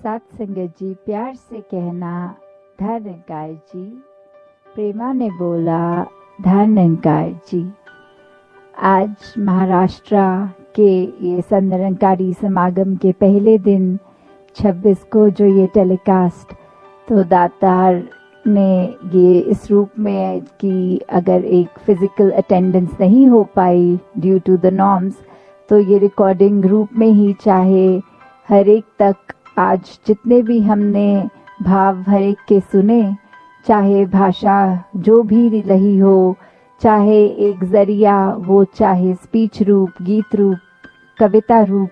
साथ संगत जी, प्यार से कहना धर्मकार जी। प्रेमा ने बोला धर्मकार जी। आज महाराष्ट्र के ये संदर्शनकारी समागम के पहले दिन 26 को जो ये टेलीकास्ट, तो दातार ने ये इस रूप में कि अगर एक फिजिकल अटेंडेंस नहीं हो पाई ड्यू टू द नॉर्म्स, तो ये रिकॉर्डिंग रूप में ही चाहे हर एक तक आज जितने भी हमने भाव हर एक के सुने, चाहे भाषा जो भी रही हो, चाहे एक जरिया वो, चाहे स्पीच रूप, गीत रूप, कविता रूप,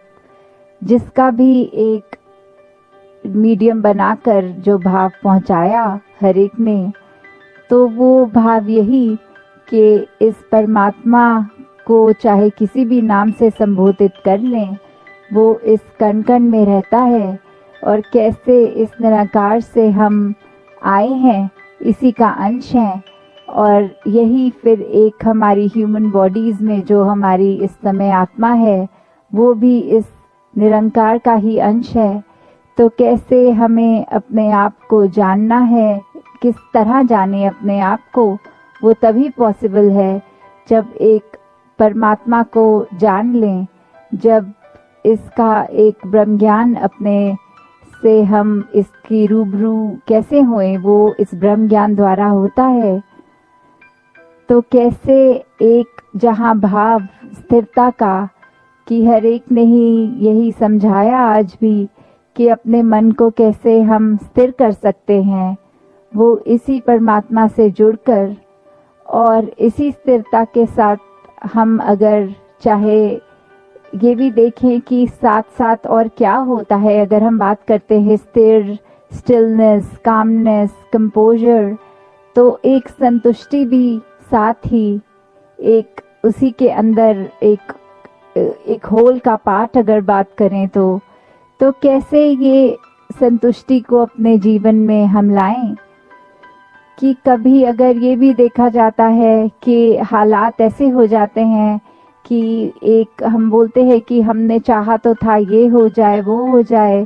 जिसका भी एक मीडियम बनाकर जो भाव पहुंचाया हर एक ने, तो वो भाव यही कि इस परमात्मा को चाहे किसी भी नाम से संबोधित कर लें, वो इस कण कण में रहता है और कैसे इस निराकार से हम आए हैं, इसी का अंश हैं। और यही फिर एक हमारी ह्यूमन बॉडीज़ में जो हमारी इस समय आत्मा है, वो भी इस निरंकार का ही अंश है। तो कैसे हमें अपने आप को जानना है, किस तरह जाने अपने आप को, वो तभी पॉसिबल है जब एक परमात्मा को जान लें, जब इसका एक ब्रह्म ज्ञान अपने से हम इसकी रूबरू कैसे होएं, वो इस ब्रह्म ज्ञान द्वारा होता है। तो कैसे एक जहाँ भाव स्थिरता का, कि हर एक ने ही यही समझाया आज भी कि अपने मन को कैसे हम स्थिर कर सकते हैं, वो इसी परमात्मा से जुड़कर, और इसी स्थिरता के साथ हम अगर चाहे ये भी देखें कि साथ साथ और क्या होता है। अगर हम बात करते हैं स्थिर, स्टिलनेस, कामनेस, कंपोजर, तो एक संतुष्टि भी साथ ही एक उसी के अंदर एक होल का पार्ट अगर बात करें तो कैसे ये संतुष्टि को अपने जीवन में हम लाएं। कि कभी अगर ये भी देखा जाता है कि हालात ऐसे हो जाते हैं कि एक हम बोलते हैं कि हमने चाहा तो था ये हो जाए वो हो जाए,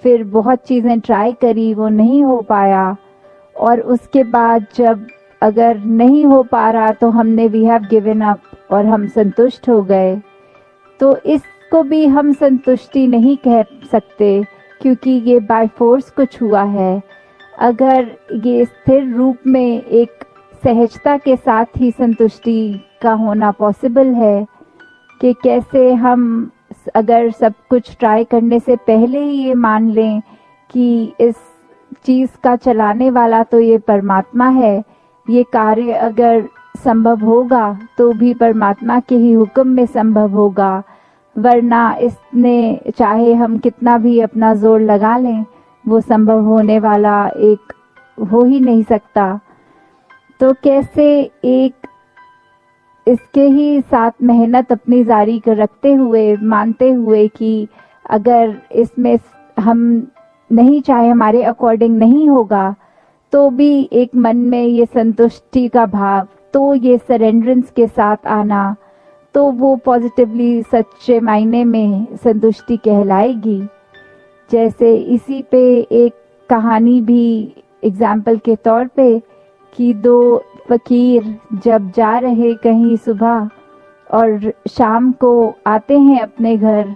फिर बहुत चीज़ें ट्राई करी, वो नहीं हो पाया, और उसके बाद जब अगर नहीं हो पा रहा तो हमने वी हैव गिवन अप और हम संतुष्ट हो गए। तो इसको भी हम संतुष्टि नहीं कह सकते, क्योंकि ये बाय फोर्स कुछ हुआ है। अगर ये स्थिर रूप में एक सहजता के साथ ही संतुष्टि का होना पॉसिबल है, कि कैसे हम अगर सब कुछ ट्राई करने से पहले ही ये मान लें कि इस चीज़ का चलाने वाला तो ये परमात्मा है, ये कार्य अगर संभव होगा तो भी परमात्मा के ही हुक्म में संभव होगा, वरना इसने चाहे हम कितना भी अपना जोर लगा लें, वो संभव होने वाला एक हो ही नहीं सकता। तो कैसे एक इसके ही साथ मेहनत अपनी जारी कर रखते हुए, मानते हुए कि अगर इसमें हम नहीं चाहे, हमारे अकॉर्डिंग नहीं होगा, तो भी एक मन में ये संतुष्टि का भाव, तो ये सरेंडरेंस के साथ आना, तो वो पॉजिटिवली सच्चे मायने में संतुष्टि कहलाएगी। जैसे इसी पे एक कहानी भी एग्जाम्पल के तौर पे, कि दो फकीर जब जा रहे कहीं सुबह और शाम को आते हैं अपने घर,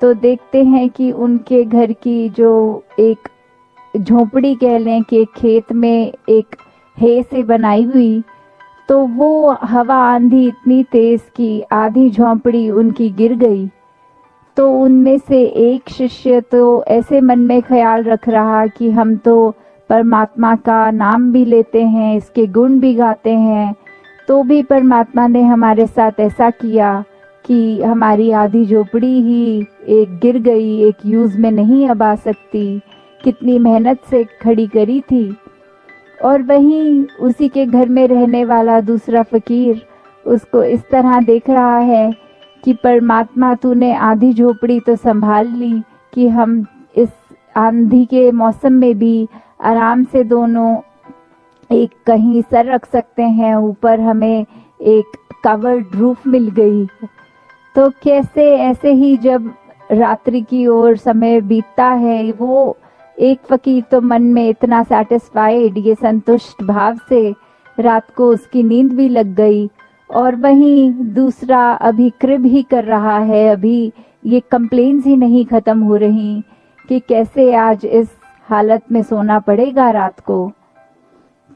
तो देखते हैं कि उनके घर की जो एक झोपड़ी कह लें कि खेत में एक हे से बनाई हुई, तो वो हवा आंधी इतनी तेज कि आधी झोंपड़ी उनकी गिर गई। तो उनमें से एक शिष्य तो ऐसे मन में ख्याल रख रहा कि हम तो परमात्मा का नाम भी लेते हैं, इसके गुण भी गाते हैं, तो भी परमात्मा ने हमारे साथ ऐसा किया कि हमारी आधी झोपड़ी ही एक गिर गई, एक यूज में नहीं अब आ सकती, कितनी मेहनत से खड़ी करी थी। और वहीं उसी के घर में रहने वाला दूसरा फकीर उसको इस तरह देख रहा है कि परमात्मा तूने आधी झोपड़ी तो संभाल ली कि हम इस आंधी के मौसम में भी आराम से दोनों एक कहीं सर रख सकते हैं, ऊपर हमें एक कवर्ड रूफ मिल गई। तो कैसे ऐसे ही जब रात्रि की ओर समय बीतता है, वो एक फकीर तो मन में इतना सेटिस्फाइड, ये संतुष्ट भाव से रात को उसकी नींद भी लग गई, और वहीं दूसरा अभी क्रिब ही कर रहा है, अभी ये कंप्लेन्स ही नहीं खत्म हो रही कि कैसे आज इस हालत में सोना पड़ेगा रात को।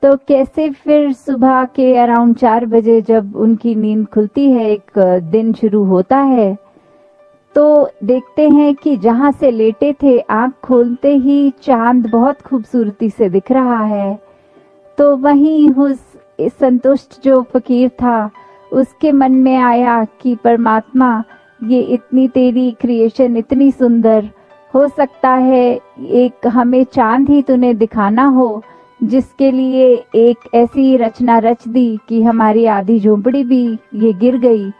तो कैसे फिर सुबह के अराउंड 4 बजे जब उनकी नींद खुलती है, एक दिन शुरू होता है, तो देखते हैं कि जहां से लेटे थे आंख खोलते ही चांद बहुत खूबसूरती से दिख रहा है। तो वहीं उस संतुष्ट जो फकीर था उसके मन में आया कि परमात्मा, ये इतनी तेरी क्रिएशन इतनी सुंदर, हो सकता है एक हमें चांद ही तूने दिखाना हो जिसके लिए एक ऐसी रचना रच दी कि हमारी आधी झोंपड़ी भी ये गिर गई,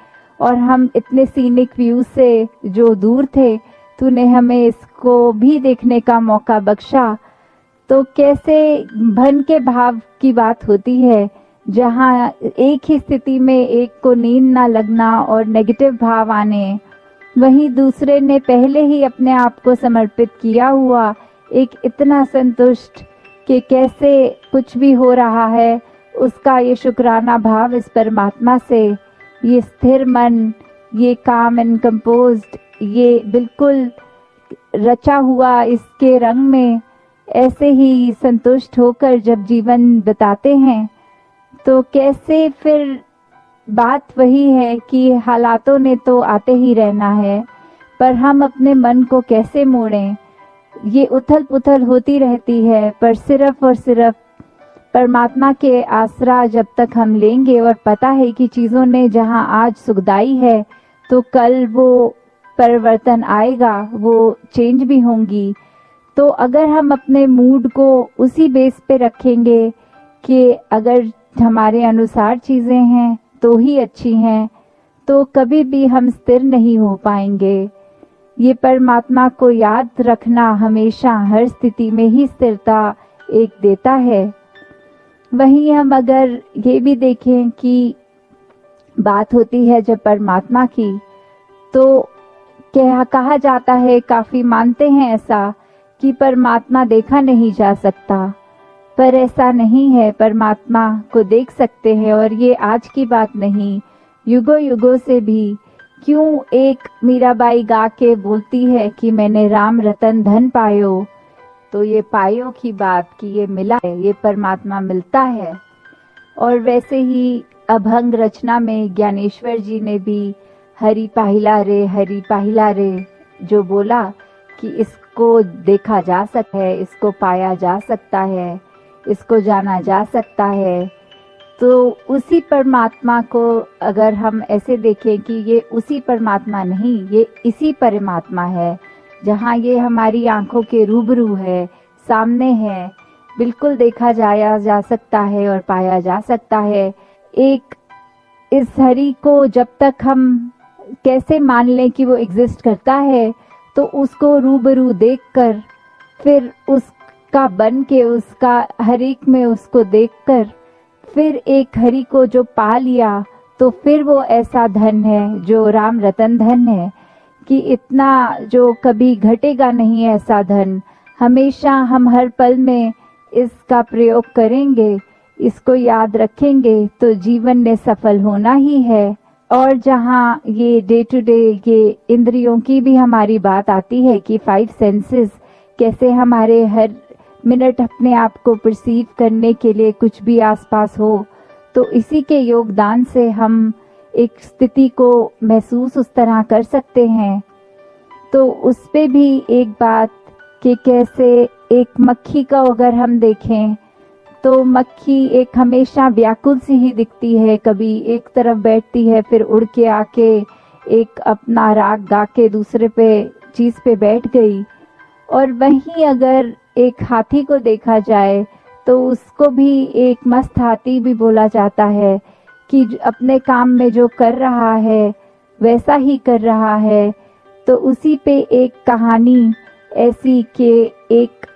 और हम इतने सीनिक व्यू से जो दूर थे तूने हमें इसको भी देखने का मौका बख्शा। तो कैसे भन के भाव की बात होती है, जहाँ एक ही स्थिति में एक को नींद ना लगना और नेगेटिव भाव आने, वहीं दूसरे ने पहले ही अपने आप को समर्पित किया हुआ एक इतना संतुष्ट कि कैसे कुछ भी हो रहा है उसका ये शुक्राना भाव इस परमात्मा से, ये स्थिर मन, ये काम एंड कंपोज्ड, ये बिल्कुल रचा हुआ इसके रंग में ऐसे ही संतुष्ट होकर जब जीवन बिताते हैं, तो कैसे फिर बात वही है कि हालातों ने तो आते ही रहना है, पर हम अपने मन को कैसे मोड़ें। ये उथल पुथल होती रहती है, पर सिर्फ और सिर्फ परमात्मा के आसरा जब तक हम लेंगे और पता है कि चीज़ों ने जहां आज सुखदाई है तो कल वो परिवर्तन आएगा, वो चेंज भी होंगी। तो अगर हम अपने मूड को उसी बेस पे रखेंगे कि अगर हमारे अनुसार चीज़ें हैं तो ही अच्छी हैं, तो कभी भी हम स्थिर नहीं हो पाएंगे। ये परमात्मा को याद रखना हमेशा हर स्थिति में ही स्थिरता एक देता है। वहीं हम अगर ये भी देखें कि बात होती है जब परमात्मा की, तो कहा जाता है, काफ़ी मानते हैं ऐसा कि परमात्मा देखा नहीं जा सकता, पर ऐसा नहीं है। परमात्मा को देख सकते हैं, और ये आज की बात नहीं, युगों युगों से भी। क्यों एक मीराबाई गा के बोलती है कि मैंने राम रतन धन पायो, तो ये पायो की बात कि ये मिला है, ये परमात्मा मिलता है। और वैसे ही अभंग रचना में ज्ञानेश्वर जी ने भी हरि पाहिला रे जो बोला कि इसको देखा जा सकता है, इसको पाया जा सकता है, इसको जाना जा सकता है। तो उसी परमात्मा को अगर हम ऐसे देखें कि ये उसी परमात्मा नहीं, ये इसी परमात्मा है, जहाँ ये हमारी आंखों के रूबरू है, सामने है, बिल्कुल देखा जाया जा सकता है और पाया जा सकता है। एक इस हरि को जब तक हम कैसे मान लें कि वो एग्जिस्ट करता है, तो उसको रूबरू देखकर, फिर उसका बन के, उसका हर एक में उसको देखकर, फिर एक हरि को जो पा लिया, तो फिर वो ऐसा धन है जो राम रतन धन है कि इतना जो कभी घटेगा नहीं ऐसा धन। हमेशा हम हर पल में इसका प्रयोग करेंगे, इसको याद रखेंगे, तो जीवन में सफल होना ही है। और जहाँ ये डे टू डे ये इंद्रियों की भी हमारी बात आती है कि 5 सेंसेस कैसे हमारे हर मिनट अपने आप को परसीव करने के लिए कुछ भी आसपास हो, तो इसी के योगदान से हम एक स्थिति को महसूस उस तरह कर सकते हैं। तो उस पे भी एक बात कि कैसे एक मक्खी का अगर हम देखें, तो मक्खी एक हमेशा व्याकुल सी ही दिखती है, कभी एक तरफ बैठती है, फिर उड़ के आके एक अपना राग गा के दूसरे पे चीज़ पे बैठ गई। और वहीं अगर एक हाथी को देखा जाए, तो उसको भी एक मस्त हाथी भी बोला जाता है कि अपने काम में जो कर रहा है वैसा ही कर रहा है। तो उसी पे एक कहानी ऐसी कि एक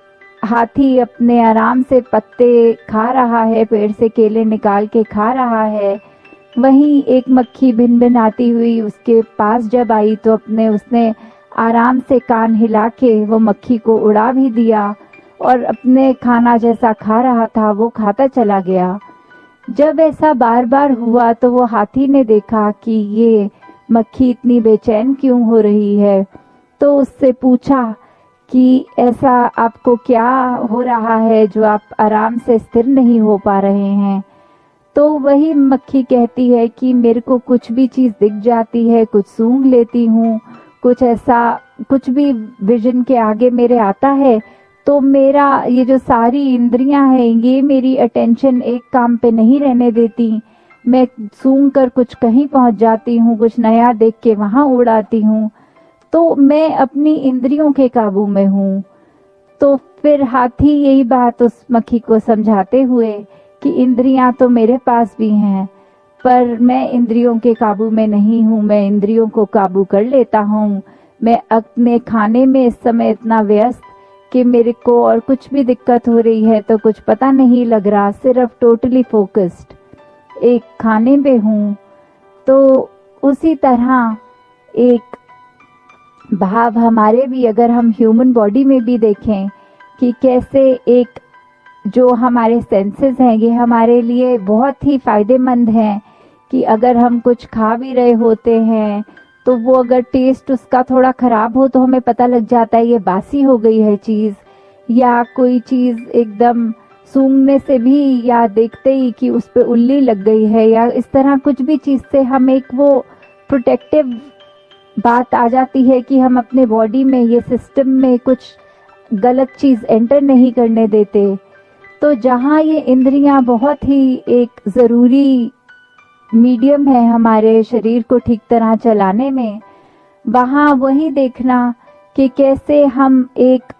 हाथी अपने आराम से पत्ते खा रहा है, पेड़ से केले निकाल के खा रहा है, वहीं एक मक्खी भिनभिनाती हुई उसके पास जब आई, तो उसने आराम से कान हिला के वो मक्खी को उड़ा भी दिया। और अपने खाना जैसा खा रहा था वो खाता चला गया। जब ऐसा बार बार हुआ तो वो हाथी ने देखा कि ये मक्खी इतनी बेचैन क्यों हो रही है, तो उससे पूछा कि ऐसा आपको क्या हो रहा है जो आप आराम से स्थिर नहीं हो पा रहे हैं। तो वही मक्खी कहती है कि मेरे को कुछ भी चीज़ दिख जाती है, कुछ सूंघ लेती हूँ, कुछ ऐसा कुछ भी विजन के आगे मेरे आता है तो मेरा ये जो सारी इंद्रियां हैं ये मेरी अटेंशन एक काम पे नहीं रहने देती। मैं सूंघ कर कुछ कहीं पहुंच जाती हूँ, कुछ नया देख के वहां उड़ाती हूँ, तो मैं अपनी इंद्रियों के काबू में हूँ। तो फिर हाथी यही बात उस मक्खी को समझाते हुए कि इंद्रियां तो मेरे पास भी हैं, पर मैं इंद्रियों के काबू में नहीं हूँ, मैं इंद्रियों को काबू कर लेता हूँ। मैं अपने खाने में इस समय इतना व्यस्त कि मेरे को और कुछ भी दिक्कत हो रही है तो कुछ पता नहीं लग रहा, सिर्फ टोटली फोकस्ड एक खाने पे हूँ। तो उसी तरह एक भाव हमारे भी, अगर हम ह्यूमन बॉडी में भी देखें कि कैसे एक जो हमारे सेंसेस हैं ये हमारे लिए बहुत ही फायदेमंद हैं कि अगर हम कुछ खा भी रहे होते हैं तो वो अगर टेस्ट उसका थोड़ा खराब हो तो हमें पता लग जाता है ये बासी हो गई है चीज़, या कोई चीज़ एकदम सूंघने से भी या देखते ही कि उस पे उल्ली लग गई है, या इस तरह कुछ भी चीज़ से हम एक वो प्रोटेक्टिव बात आ जाती है कि हम अपने बॉडी में ये सिस्टम में कुछ गलत चीज़ एंटर नहीं करने देते। तो जहाँ ये इंद्रियां बहुत ही एक ज़रूरी मीडियम है हमारे शरीर को ठीक तरह चलाने में, वहाँ वही देखना कि कैसे हम एक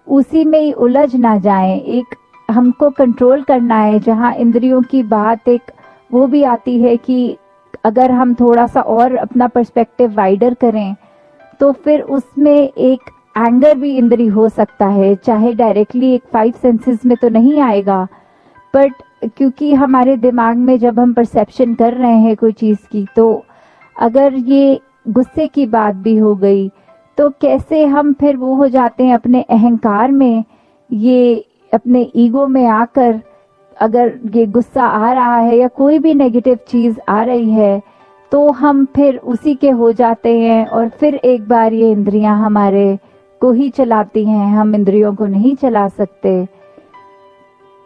उसी में ही उलझ ना जाएं। एक हमको कंट्रोल करना है, जहाँ इंद्रियों की बात एक वो भी आती है कि अगर हम थोड़ा सा और अपना पर्सपेक्टिव वाइडर करें तो फिर उसमें एक एंगर भी इंद्री हो सकता है, चाहे डायरेक्टली एक 5 सेंसेस में तो नहीं आएगा, बट क्योंकि हमारे दिमाग में जब हम परसेप्शन कर रहे हैं कोई चीज़ की, तो अगर ये गुस्से की बात भी हो गई तो कैसे हम फिर वो हो जाते हैं अपने अहंकार में, ये अपने ईगो में आकर अगर ये गुस्सा आ रहा है या कोई भी नेगेटिव चीज़ आ रही है तो हम फिर उसी के हो जाते हैं और फिर एक बार ये इंद्रियां हमारे को ही चलाती हैं, हम इंद्रियों को नहीं चला सकते।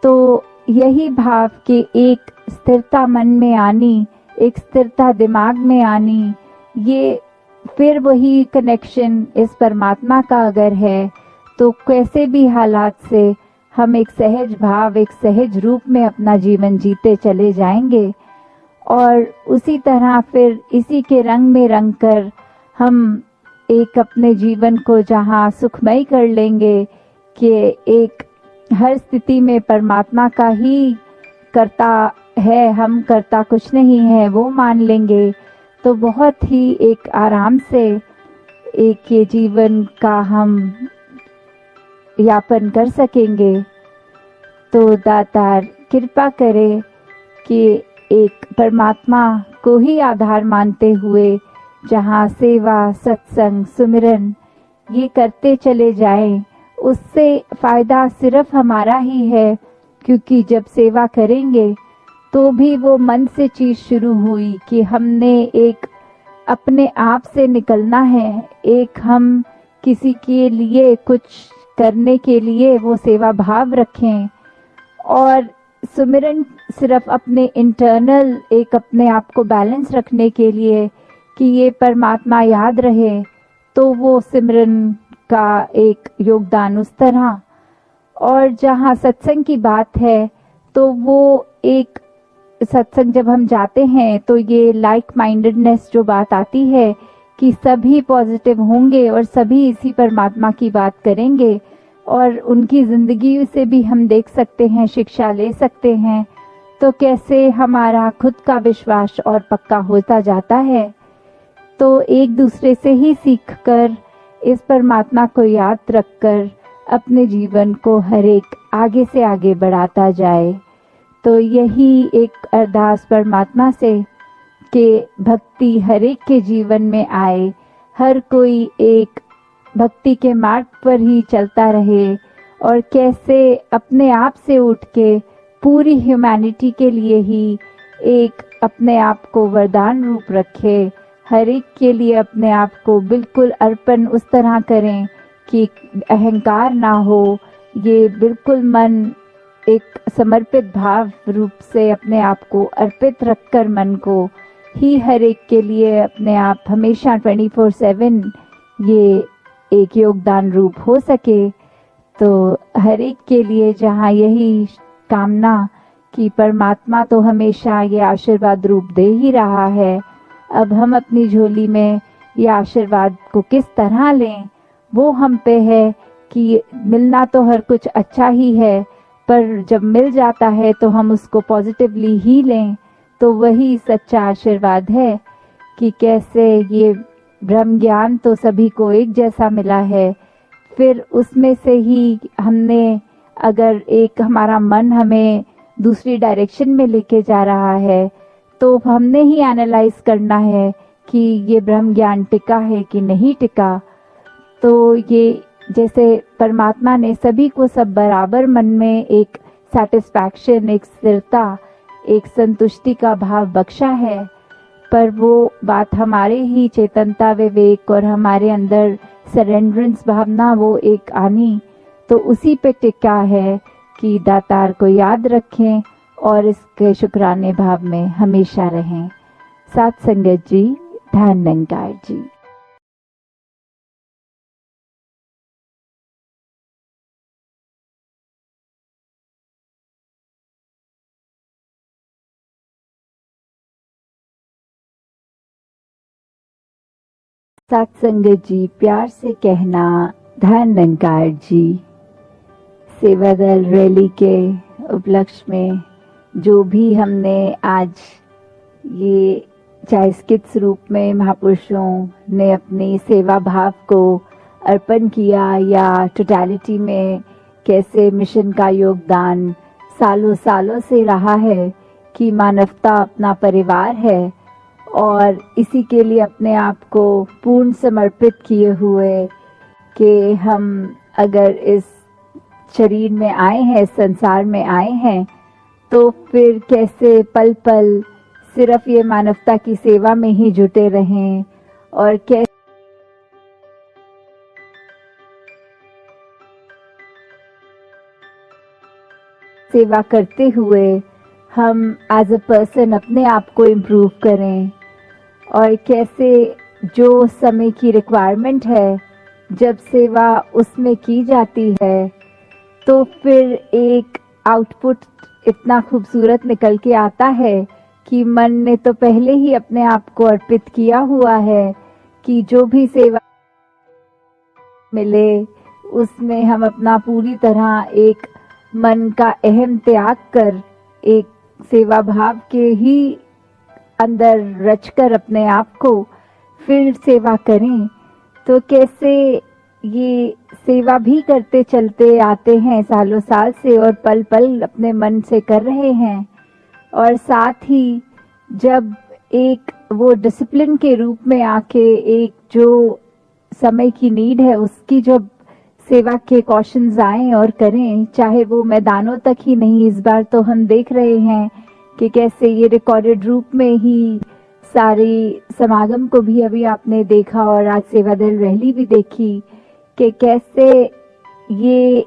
तो यही भाव के एक स्थिरता मन में आनी, एक स्थिरता दिमाग में आनी, ये फिर वही कनेक्शन इस परमात्मा का अगर है तो कैसे भी हालात से हम एक सहज भाव, एक सहज रूप में अपना जीवन जीते चले जाएंगे और उसी तरह फिर इसी के रंग में रंग कर हम एक अपने जीवन को जहाँ सुखमय कर लेंगे कि एक हर स्थिति में परमात्मा का ही करता है, हम करता कुछ नहीं है, वो मान लेंगे तो बहुत ही एक आराम से एक ये जीवन का हम यापन कर सकेंगे। तो दातार कृपा करे कि एक परमात्मा को ही आधार मानते हुए जहाँ सेवा, सत्संग, सुमिरन ये करते चले जाएं, उससे फायदा सिर्फ हमारा ही है, क्योंकि जब सेवा करेंगे तो भी वो मन से चीज शुरू हुई कि हमने एक अपने आप से निकलना है, एक हम किसी के लिए कुछ करने के लिए वो सेवा भाव रखें और सुमिरन सिर्फ अपने इंटरनल एक अपने आप को बैलेंस रखने के लिए कि ये परमात्मा याद रहे, तो वो सिमरन का एक योगदान उस तरह। और जहाँ सत्संग की बात है तो वो एक सत्संग जब हम जाते हैं तो ये लाइक माइंडेडनेस जो बात आती है कि सभी पॉजिटिव होंगे और सभी इसी परमात्मा की बात करेंगे और उनकी जिंदगी से भी हम देख सकते हैं, शिक्षा ले सकते हैं, तो कैसे हमारा खुद का विश्वास और पक्का होता जाता है। तो एक दूसरे से ही सीखकर इस परमात्मा को याद रखकर अपने जीवन को हर एक आगे से आगे बढ़ाता जाए। तो यही एक अरदास परमात्मा से कि भक्ति हर एक के जीवन में आए, हर कोई एक भक्ति के मार्ग पर ही चलता रहे और कैसे अपने आप से उठ के पूरी ह्यूमैनिटी के लिए ही एक अपने आप को वरदान रूप रखे, हर एक के लिए अपने आप को बिल्कुल अर्पण उस तरह करें कि अहंकार ना हो, ये बिल्कुल मन एक समर्पित भाव रूप से अपने आप को अर्पित रखकर मन को ही हर एक के लिए अपने आप हमेशा 24/7 ये एक योगदान रूप हो सके। तो हर एक के लिए जहाँ यही कामना कि परमात्मा तो हमेशा ये आशीर्वाद रूप दे ही रहा है, अब हम अपनी झोली में ये आशीर्वाद को किस तरह लें वो हम पे है कि मिलना तो हर कुछ अच्छा ही है, पर जब मिल जाता है तो हम उसको पॉजिटिवली ही लें। तो वही सच्चा आशीर्वाद है कि कैसे ये ब्रह्म ज्ञान तो सभी को एक जैसा मिला है, फिर उसमें से ही हमने अगर एक हमारा मन हमें दूसरी डायरेक्शन में लेके जा रहा है तो हमने ही एनालाइज करना है कि ये ब्रह्म ज्ञान टिका है कि नहीं टिका। तो ये जैसे परमात्मा ने सभी को सब बराबर मन में एक सैटिस्फैक्शन, एक स्थिरता, एक संतुष्टि का भाव बख्शा है, पर वो बात हमारे ही चेतनता विवेक और हमारे अंदर सरेंडरेंस भावना वो एक आनी, तो उसी पे टिका है कि दातार को याद रखें और इसके शुक्राने भाव में हमेशा रहें। साथ संगत जी, ध्यान निरंकार जी। सत्संग जी, प्यार से कहना ध्यान निरंकार जी। सेवा दल रैली के उपलक्ष्य में जो भी हमने आज ये चाहे स्किट्स रूप में महापुरुषों ने अपनी सेवा भाव को अर्पण किया या टोटलिटी में कैसे मिशन का योगदान सालों सालों से रहा है कि मानवता अपना परिवार है और इसी के लिए अपने आप को पूर्ण समर्पित किए हुए कि हम अगर इस शरीर में आए हैं, संसार में आए हैं, तो फिर कैसे पल पल सिर्फ ये मानवता की सेवा में ही जुटे रहें और कैसे सेवा करते हुए हम एज अ पर्सन अपने आप को इम्प्रूव करें और कैसे जो समय की रिक्वायरमेंट है जब सेवा उसमें की जाती है तो फिर एक आउटपुट इतना खूबसूरत निकल के आता है कि मन ने तो पहले ही अपने आप को अर्पित किया हुआ है कि जो भी सेवा मिले उसमें हम अपना पूरी तरह एक मन का अहम त्याग कर एक सेवा भाव के ही अंदर रचकर अपने आप को फिर सेवा करें। तो कैसे ये सेवा भी करते चलते आते हैं सालों साल से और पल पल अपने मन से कर रहे हैं और साथ ही जब एक वो डिसिप्लिन के रूप में आके एक जो समय की नीड है उसकी जब सेवा के कॉशंस आए और करें, चाहे वो मैदानों तक ही नहीं, इस बार तो हम देख रहे हैं कि कैसे ये रिकॉर्डेड रूप में ही सारी समागम को भी अभी आपने देखा और आज सेवा दल रैली भी देखी कि कैसे ये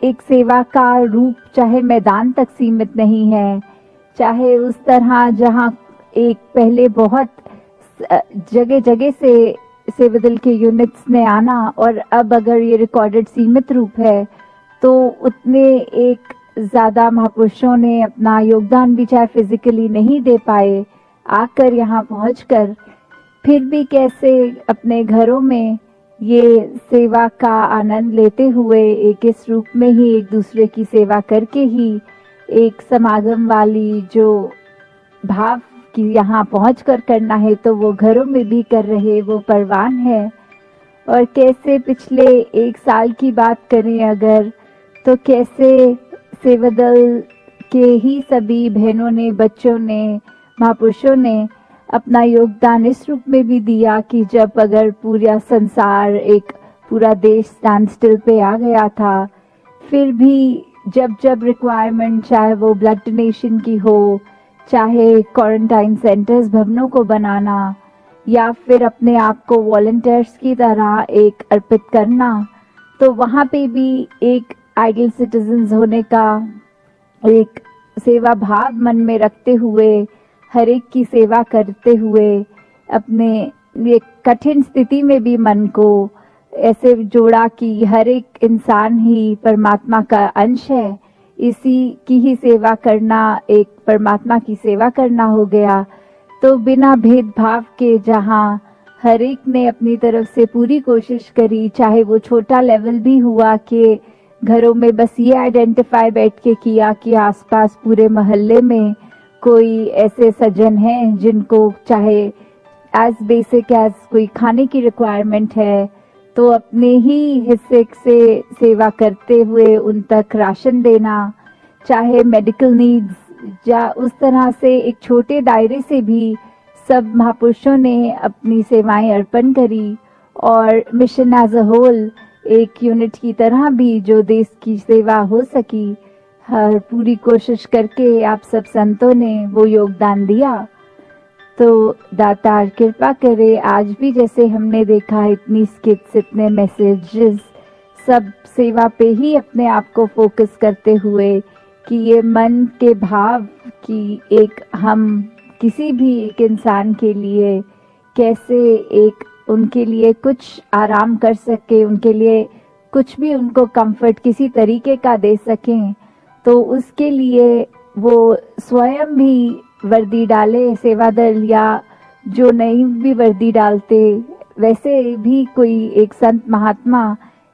एक सेवा का रूप चाहे मैदान तक सीमित नहीं है, चाहे उस तरह जहां एक पहले बहुत जगह जगह से सेवा दल के यूनिट्स ने आना और अब अगर ये रिकॉर्डेड सीमित रूप है तो उतने एक ज्यादा महापुरुषों ने अपना योगदान भी चाहे फिजिकली नहीं दे पाए, आकर यहाँ पहुंचकर फिर भी कैसे अपने घरों में ये सेवा का आनंद लेते हुए एक इस रूप में ही एक दूसरे की सेवा करके ही एक समागम वाली जो भाव कि यहाँ पहुंचकर करना है तो वो घरों में भी कर रहे, वो परवान है। और कैसे पिछले एक साल की बात करें अगर तो कैसे सेवा दल के ही सभी बहनों ने, बच्चों ने, महापुरुषों ने अपना योगदान इस रूप में भी दिया कि जब अगर पूरा संसार, एक पूरा देश स्टैंड स्टिल पे आ गया था फिर भी जब जब रिक्वायरमेंट, चाहे वो ब्लड डोनेशन की हो, चाहे क्वारंटाइन सेंटर्स भवनों को बनाना, या फिर अपने आप को वॉलंटियर्स की तरह एक अर्पित करना, तो वहाँ पे भी एक आइडियल सिटीजन्स होने का एक सेवा भाव मन में रखते हुए, हर एक की सेवा करते हुए, अपने ये कठिन स्थिति में भी मन को ऐसे जोड़ा कि हर एक इंसान ही परमात्मा का अंश है, इसी की ही सेवा करना एक परमात्मा की सेवा करना हो गया। तो बिना भेदभाव के जहाँ हर एक ने अपनी तरफ से पूरी कोशिश करी, चाहे वो छोटा लेवल भी हुआ कि घरों में बस ये आइडेंटिफाई बैठ के किया कि आसपास पूरे मोहल्ले में कोई ऐसे सज्जन हैं जिनको चाहे एज बेसिक एज कोई खाने की रिक्वायरमेंट है, तो अपने ही हिस्से से सेवा करते हुए उन तक राशन देना, चाहे मेडिकल नीड्स, या उस तरह से एक छोटे दायरे से भी सब महापुरुषों ने अपनी सेवाएं अर्पण करी। और मिशन एज अ होल एक यूनिट की तरह भी जो देश की सेवा हो सकी, हर पूरी कोशिश करके आप सब संतों ने वो योगदान दिया। तो दातार कृपा करे, आज भी जैसे हमने देखा इतनी स्किट्स, इतने मैसेजेस, सब सेवा पे ही अपने आप को फोकस करते हुए कि ये मन के भाव कि एक हम किसी भी एक इंसान के लिए कैसे एक उनके लिए कुछ आराम कर सके, उनके लिए कुछ भी उनको कंफर्ट किसी तरीके का दे सकें, तो उसके लिए वो स्वयं भी वर्दी डाले, सेवा दल या जो नहीं भी वर्दी डालते, वैसे भी कोई एक संत महात्मा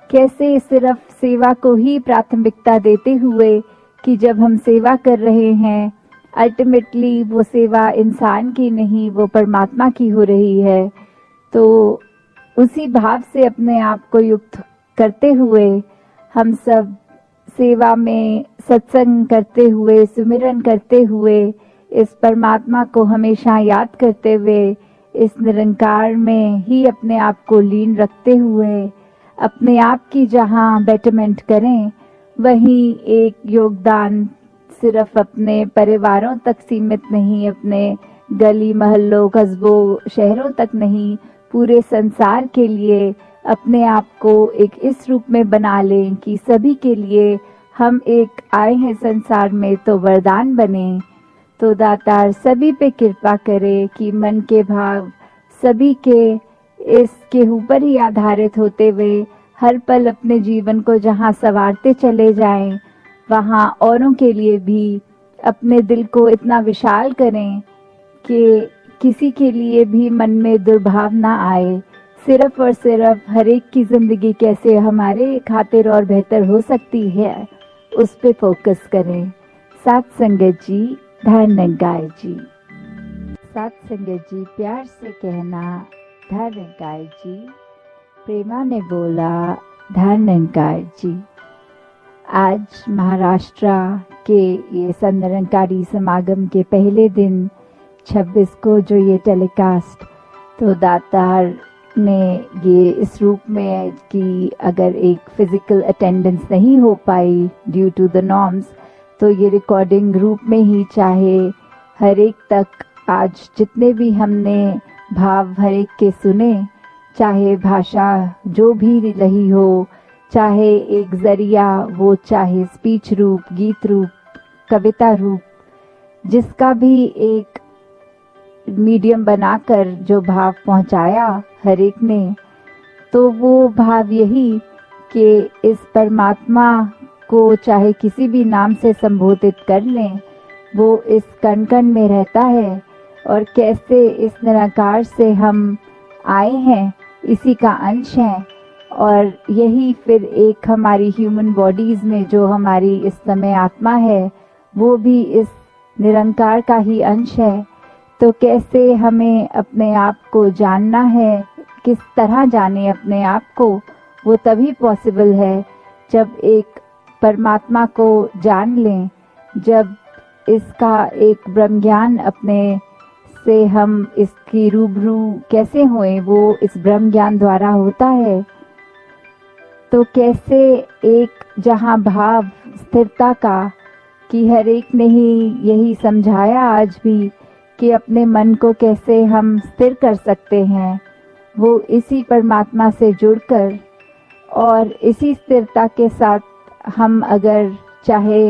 कैसे सिर्फ सेवा को ही प्राथमिकता देते हुए कि जब हम सेवा कर रहे हैं अल्टीमेटली वो सेवा इंसान की नहीं, वो परमात्मा की हो रही है। तो उसी भाव से अपने आप को युक्त करते हुए हम सब सेवा में सत्संग करते हुए, सुमिरन करते हुए, इस परमात्मा को हमेशा याद करते हुए, इस निरंकार में ही अपने आप को लीन रखते हुए अपने आप की जहाँ बेटरमेंट करें, वहीं एक योगदान सिर्फ अपने परिवारों तक सीमित नहीं, अपने गली मोहल्लों, कस्बों, शहरों तक नहीं, पूरे संसार के लिए अपने आप को एक इस रूप में बना लें कि सभी के लिए हम एक आए हैं संसार में तो वरदान बने। तो दातार सभी पे कृपा करे कि मन के भाव सभी के इसके ऊपर ही आधारित होते हुए हर पल अपने जीवन को जहाँ संवारते चले जाएं, वहाँ औरों के लिए भी अपने दिल को इतना विशाल करें कि किसी के लिए भी मन में दुर्भाव ना आए, सिर्फ और सिर्फ हर एक की जिंदगी कैसे हमारे खातिर और बेहतर हो सकती है उस पे फोकस करें। साथ संगत जी, धन निकाय जी। साथ संगत जी, प्यार से कहना धन निकाय जी। प्रेमा ने बोला धन निकाय जी। आज महाराष्ट्र के ये संत निरंकारी समागम के पहले दिन 26 को जो ये टेलीकास्ट, तो दातार ने ये इस रूप में कि अगर एक फिजिकल अटेंडेंस नहीं हो पाई ड्यू टू द नॉर्म्स, तो ये रिकॉर्डिंग रूप में ही चाहे हर एक तक आज जितने भी हमने भाव हर एक के सुने, चाहे भाषा जो भी रही हो, चाहे एक जरिया वो, चाहे स्पीच रूप, गीत रूप, कविता रूप, जिसका भी एक मीडियम बनाकर जो भाव पहुंचाया हर एक ने, तो वो भाव यही कि इस परमात्मा को चाहे किसी भी नाम से संबोधित कर लें, वो इस कण कण में रहता है और कैसे इस निराकार से हम आए हैं, इसी का अंश है। और यही फिर एक हमारी ह्यूमन बॉडीज में जो हमारी इस समय आत्मा है, वो भी इस निरंकार का ही अंश है। तो कैसे हमें अपने आप को जानना है, किस तरह जाने अपने आप को, वो तभी पॉसिबल है जब एक परमात्मा को जान लें, जब इसका एक ब्रह्म ज्ञान अपने से हम इसकी रूबरू कैसे होएं, वो इस ब्रह्म ज्ञान द्वारा होता है। तो कैसे एक जहाँ भाव स्थिरता का, कि हर एक ने ही यही समझाया आज भी कि अपने मन को कैसे हम स्थिर कर सकते हैं, वो इसी परमात्मा से जुड़कर। और इसी स्थिरता के साथ हम अगर चाहे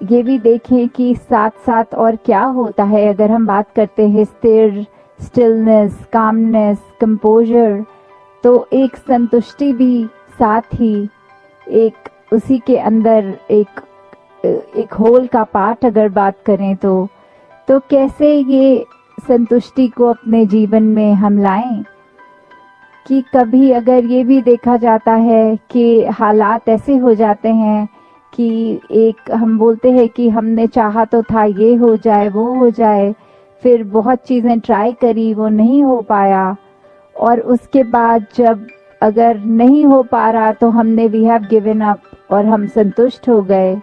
ये भी देखें कि साथ साथ और क्या होता है, अगर हम बात करते हैं स्थिर, स्टिलनेस, कामनेस, कंपोजर, तो एक संतुष्टि भी साथ ही एक उसी के अंदर एक होल का पार्ट अगर बात करें तो कैसे ये संतुष्टि को अपने जीवन में हम लाएं। कि कभी अगर ये भी देखा जाता है कि हालात ऐसे हो जाते हैं कि एक हम बोलते हैं कि हमने चाहा तो था ये हो जाए वो हो जाए, फिर बहुत चीज़ें ट्राई करी, वो नहीं हो पाया, और उसके बाद जब अगर नहीं हो पा रहा तो हमने वी हैव गिवन अप और हम संतुष्ट हो गए।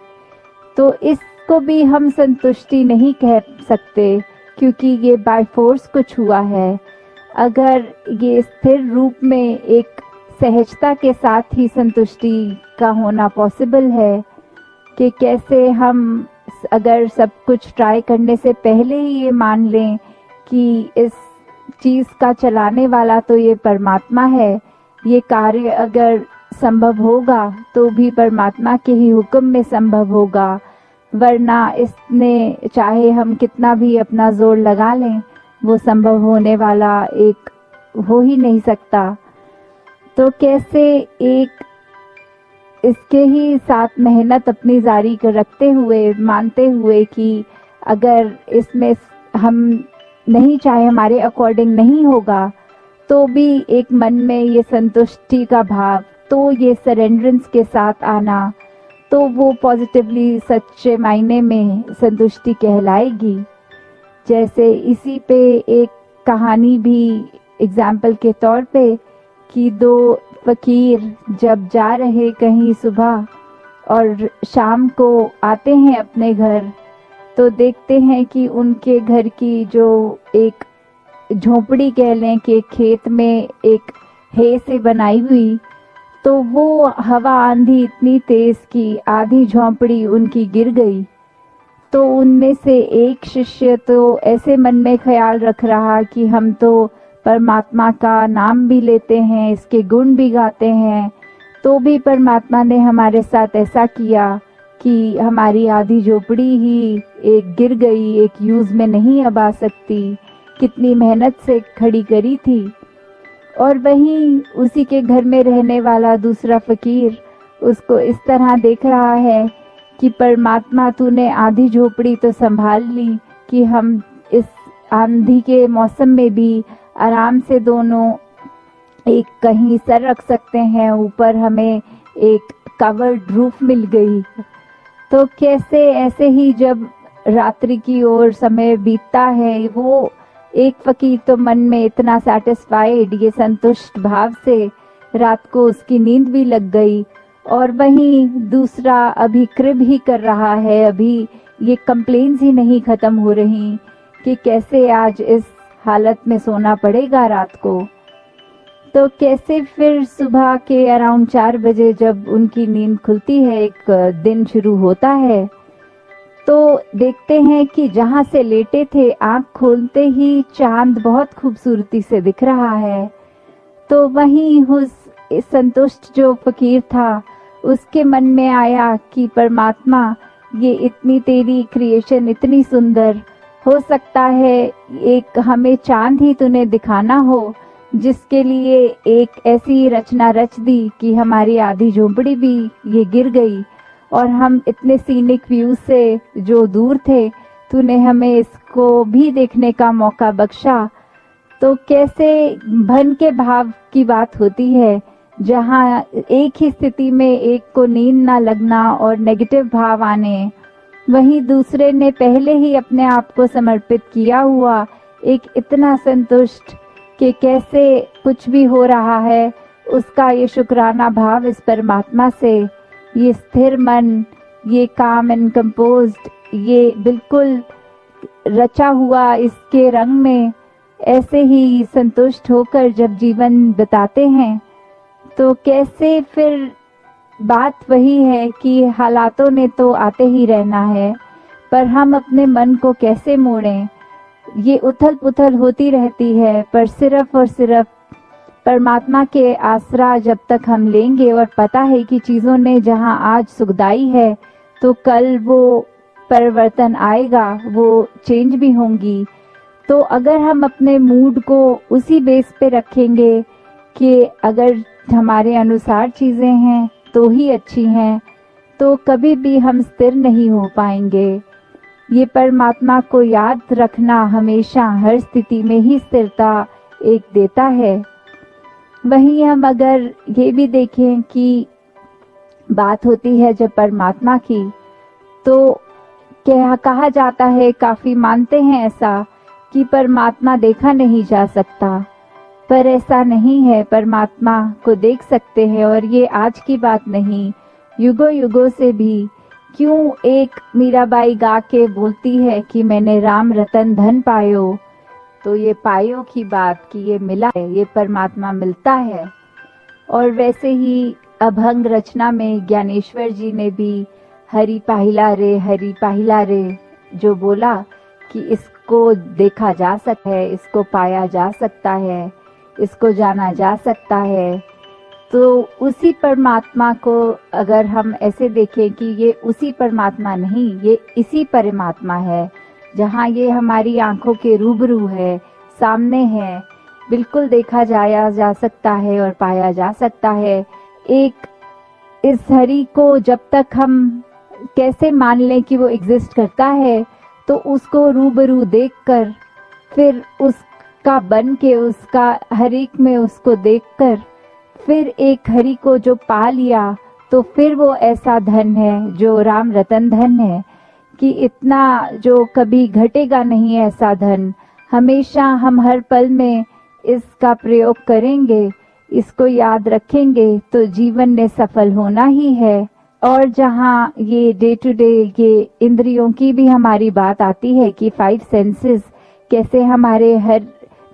तो इसको भी हम संतुष्टि नहीं कह सकते, क्योंकि ये बाय फोर्स कुछ हुआ है। अगर ये स्थिर रूप में एक सहजता के साथ ही संतुष्टि का होना पॉसिबल है, कि कैसे हम अगर सब कुछ ट्राई करने से पहले ही ये मान लें कि इस चीज़ का चलाने वाला तो ये परमात्मा है, ये कार्य अगर संभव होगा तो भी परमात्मा के ही हुक्म में संभव होगा, वरना इसने चाहे हम कितना भी अपना जोर लगा लें वो संभव होने वाला एक हो ही नहीं सकता। तो कैसे एक इसके ही साथ मेहनत अपनी जारी कर रखते हुए, मानते हुए कि अगर इसमें हम नहीं चाहे हमारे अकॉर्डिंग नहीं होगा, तो भी एक मन में ये संतुष्टि का भाव, तो ये सरेंडरेंस के साथ आना, तो वो पॉजिटिवली सच्चे मायने में संतुष्टि कहलाएगी। जैसे इसी पे एक कहानी भी एग्जाम्पल के तौर पे, कि दो फकीर जब जा रहे कहीं सुबह और शाम को आते हैं अपने घर, तो देखते हैं कि उनके घर की जो एक झोपड़ी कह लें कि खेत में एक हे से बनाई हुई, तो वो हवा आंधी इतनी तेज कि आधी झोंपड़ी उनकी गिर गई। तो उनमें से एक शिष्य तो ऐसे मन में ख्याल रख रहा कि हम तो परमात्मा का नाम भी लेते हैं, इसके गुण भी गाते हैं, तो भी परमात्मा ने हमारे साथ ऐसा किया कि हमारी आधी झोपड़ी ही एक गिर गई, एक यूज में नहीं अब आ सकती, कितनी मेहनत से खड़ी करी थी। और वहीं उसी के घर में रहने वाला दूसरा फकीर उसको इस तरह देख रहा है कि परमात्मा तूने आधी झोपड़ी तो संभाल ली कि हम इस आंधी के मौसम में भी आराम से दोनों एक कहीं सर रख सकते हैं, ऊपर हमें एक कवर्ड रूफ मिल गई। तो कैसे ऐसे ही जब रात्रि की ओर समय बीतता है, वो एक फकीर तो मन में इतना सेटिस्फाइड, ये संतुष्ट भाव से रात को उसकी नींद भी लग गई, और वहीं दूसरा अभी क्रिब ही कर रहा है, अभी ये कंप्लेंट्स ही नहीं खत्म हो रही कि कैसे आज इस हालत में सोना पड़ेगा रात को। तो कैसे फिर सुबह के अराउंड 4 बजे जब उनकी नींद खुलती है, एक दिन शुरू होता है, तो देखते हैं कि जहां से लेटे थे आंख खोलते ही चांद बहुत खूबसूरती से दिख रहा है। तो वहीं उस संतुष्ट जो फकीर था उसके मन में आया कि परमात्मा, ये इतनी तेरी क्रिएशन इतनी सुंदर, हो सकता है एक हमें चांद ही तूने दिखाना हो, जिसके लिए एक ऐसी रचना रच दी कि हमारी आधी झोंपड़ी भी ये गिर गई, और हम इतने सीनिक व्यू से जो दूर थे तूने हमें इसको भी देखने का मौका बख्शा। तो कैसे भन के भाव की बात होती है, जहाँ एक ही स्थिति में एक को नींद ना लगना और नेगेटिव भाव आने, वहीं दूसरे ने पहले ही अपने आप को समर्पित किया हुआ एक इतना संतुष्ट कि कैसे कुछ भी हो रहा है उसका ये शुक्राना भाव इस परमात्मा से, ये स्थिर मन, ये काम एंड कंपोज्ड, ये बिल्कुल रचा हुआ इसके रंग में ऐसे ही संतुष्ट होकर जब जीवन बिताते हैं, तो कैसे फिर बात वही है कि हालातों ने तो आते ही रहना है, पर हम अपने मन को कैसे मोड़ें। ये उथल पुथल होती रहती है, पर सिर्फ और सिर्फ परमात्मा के आसरा जब तक हम लेंगे और पता है कि चीज़ों ने जहाँ आज सुखदाई है तो कल वो परिवर्तन आएगा, वो चेंज भी होंगी। तो अगर हम अपने मूड को उसी बेस पे रखेंगे कि अगर हमारे अनुसार चीज़ें हैं तो ही अच्छी हैं, तो कभी भी हम स्थिर नहीं हो पाएंगे। ये परमात्मा को याद रखना हमेशा हर स्थिति में ही स्थिरता एक देता है। वहीं हम अगर ये भी देखें कि बात होती है जब परमात्मा की, तो क्या कहा जाता है, काफ़ी मानते हैं ऐसा कि परमात्मा देखा नहीं जा सकता, पर ऐसा नहीं है। परमात्मा को देख सकते हैं, और ये आज की बात नहीं, युगों युगों से भी। क्यों एक मीराबाई गा के बोलती है कि मैंने राम रतन धन पायो, तो ये पायो की बात कि ये मिला है, ये परमात्मा मिलता है। और वैसे ही अभंग रचना में ज्ञानेश्वर जी ने भी हरि पाहिला रे जो बोला कि इसको देखा जा सकता है, इसको पाया जा सकता है, इसको जाना जा सकता है। तो उसी परमात्मा को अगर हम ऐसे देखें कि ये उसी परमात्मा नहीं, ये इसी परमात्मा है, जहाँ ये हमारी आंखों के रूबरू है, सामने है, बिल्कुल देखा जाया जा सकता है और पाया जा सकता है। एक इस हरि को जब तक हम कैसे मान लें कि वो एग्जिस्ट करता है, तो उसको रूबरू देखकर, फिर उसका बन के, उसका हर एक में उसको देखकर, फिर एक हरि को जो पा लिया, तो फिर वो ऐसा धन है जो राम रतन धन है कि इतना जो कभी घटेगा नहीं ऐसा धन। हमेशा हम हर पल में इसका प्रयोग करेंगे, इसको याद रखेंगे, तो जीवन में सफल होना ही है। और जहाँ ये डे टू डे ये इंद्रियों की भी हमारी बात आती है कि 5 सेंसेस कैसे हमारे हर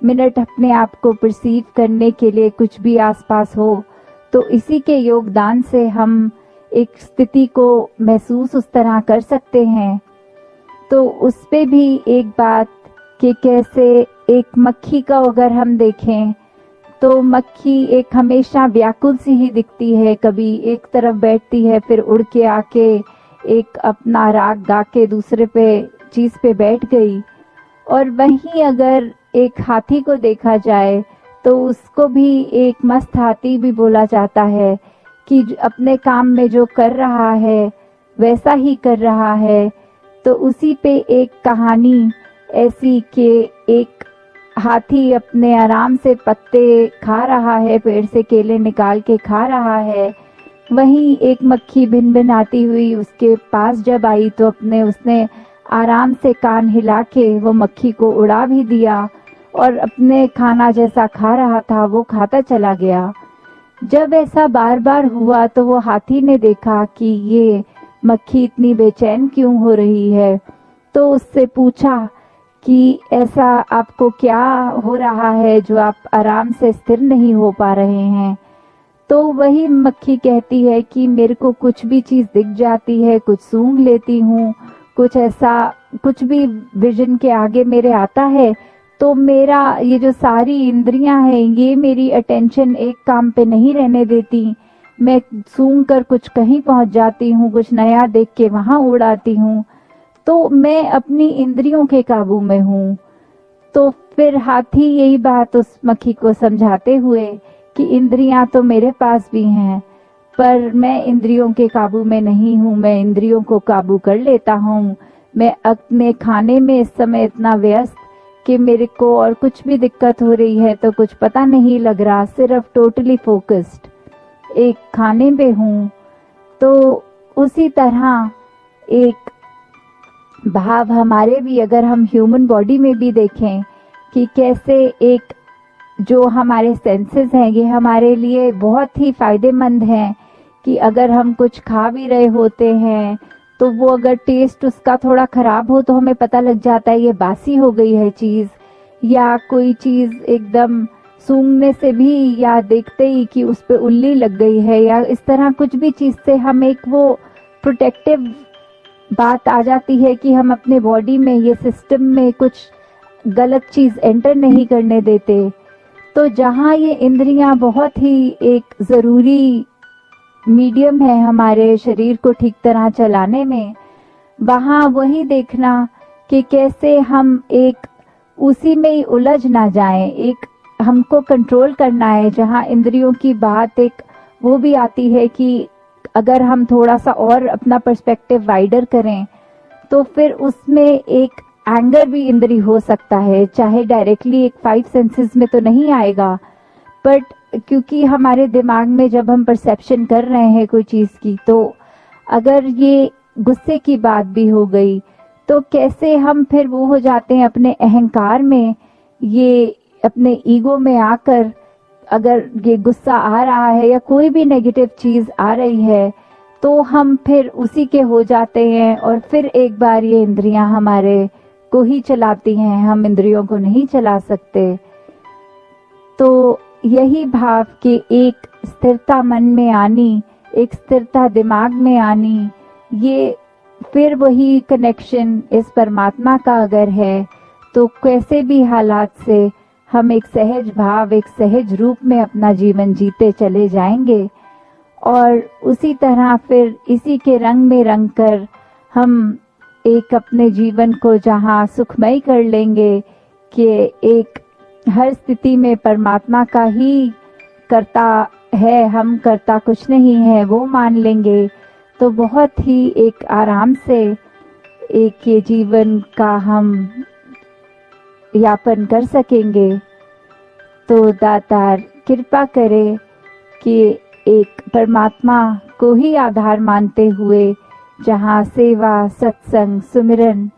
मिनट अपने आप को परसीव करने के लिए कुछ भी आसपास हो, तो इसी के योगदान से हम एक स्थिति को महसूस उस तरह कर सकते हैं। तो उस पे भी एक बात कि कैसे एक मक्खी का अगर हम देखें, तो मक्खी एक हमेशा व्याकुल सी ही दिखती है, कभी एक तरफ बैठती है, फिर उड़ के आके एक अपना राग गा के दूसरे पे चीज पे बैठ गई। और वहीं अगर एक हाथी को देखा जाए, तो उसको भी एक मस्त हाथी भी बोला जाता है कि अपने काम में जो कर रहा है वैसा ही कर रहा है। तो उसी पे एक कहानी ऐसी कि एक हाथी अपने आराम से पत्ते खा रहा है, पेड़ से केले निकाल के खा रहा है। वहीं एक मक्खी भिन भिन आती हुई उसके पास जब आई, तो उसने आराम से कान हिला के वो मक्खी को उड़ा भी दिया और अपने खाना जैसा खा रहा था वो खाता चला गया। जब ऐसा बार बार हुआ, तो वो हाथी ने देखा कि ये मक्खी इतनी बेचैन क्यों हो रही है, तो उससे पूछा कि ऐसा आपको क्या हो रहा है जो आप आराम से स्थिर नहीं हो पा रहे हैं। तो वही मक्खी कहती है कि मेरे को कुछ भी चीज दिख जाती है, कुछ सूंघ लेती हूँ, कुछ ऐसा कुछ भी विजन के आगे मेरे आता है, तो मेरा ये जो सारी इंद्रियां हैं ये मेरी अटेंशन एक काम पे नहीं रहने देती। मैं सूंघ कर कुछ कहीं पहुंच जाती हूँ, कुछ नया देख के वहां उड़ आती हूँ, तो मैं अपनी इंद्रियों के काबू में हूँ। तो फिर हाथी यही बात उस मक्खी को समझाते हुए कि इंद्रियां तो मेरे पास भी हैं, पर मैं इंद्रियों के काबू में नहीं हूँ, मैं इंद्रियों को काबू कर लेता हूँ। मैं अपने खाने में इस समय इतना व्यस्त कि मेरे को और कुछ भी दिक्कत हो रही है तो कुछ पता नहीं लग रहा, सिर्फ टोटली फोकस्ड एक खाने पे हूँ। तो उसी तरह एक भाव हमारे भी, अगर हम ह्यूमन बॉडी में भी देखें कि कैसे एक जो हमारे सेंसेस हैं ये हमारे लिए बहुत ही फायदेमंद हैं कि अगर हम कुछ खा भी रहे होते हैं तो वो अगर टेस्ट उसका थोड़ा खराब हो तो हमें पता लग जाता है ये बासी हो गई है चीज, या कोई चीज एकदम सूंघने से भी या देखते ही कि उस पे उल्ली लग गई है या इस तरह कुछ भी चीज से हम एक वो प्रोटेक्टिव बात आ जाती है कि हम अपने बॉडी में ये सिस्टम में कुछ गलत चीज एंटर नहीं करने देते। तो जहाँ ये इंद्रियां बहुत ही एक जरूरी मीडियम है हमारे शरीर को ठीक तरह चलाने में, वहाँ वही देखना कि कैसे हम एक उसी में ही उलझ ना जाएं। एक हमको कंट्रोल करना है। जहाँ इंद्रियों की बात एक वो भी आती है कि अगर हम थोड़ा सा और अपना पर्सपेक्टिव वाइडर करें तो फिर उसमें एक एंगर भी इंद्री हो सकता है, चाहे डायरेक्टली एक 5 सेंसेस में तो नहीं आएगा, बट क्योंकि हमारे दिमाग में जब हम परसेप्शन कर रहे हैं कोई चीज की, तो अगर ये गुस्से की बात भी हो गई तो कैसे हम फिर वो हो जाते हैं अपने अहंकार में, ये अपने ईगो में आकर अगर ये गुस्सा आ रहा है या कोई भी नेगेटिव चीज आ रही है तो हम फिर उसी के हो जाते हैं और फिर एक बार ये इंद्रियां हमारे को ही चलाती हैं, हम इंद्रियों को नहीं चला सकते। तो यही भाव कि एक स्थिरता मन में आनी, एक स्थिरता दिमाग में आनी, ये फिर वही कनेक्शन इस परमात्मा का अगर है तो कैसे भी हालात से हम एक सहज भाव, एक सहज रूप में अपना जीवन जीते चले जाएंगे और उसी तरह फिर इसी के रंग में रंग कर हम एक अपने जीवन को जहाँ सुखमय कर लेंगे कि एक हर स्थिति में परमात्मा का ही करता है, हम करता कुछ नहीं है, वो मान लेंगे तो बहुत ही एक आराम से एक ये जीवन का हम यापन कर सकेंगे। तो दातार कृपा करे कि एक परमात्मा को ही आधार मानते हुए जहाँ सेवा, सत्संग, सुमिरन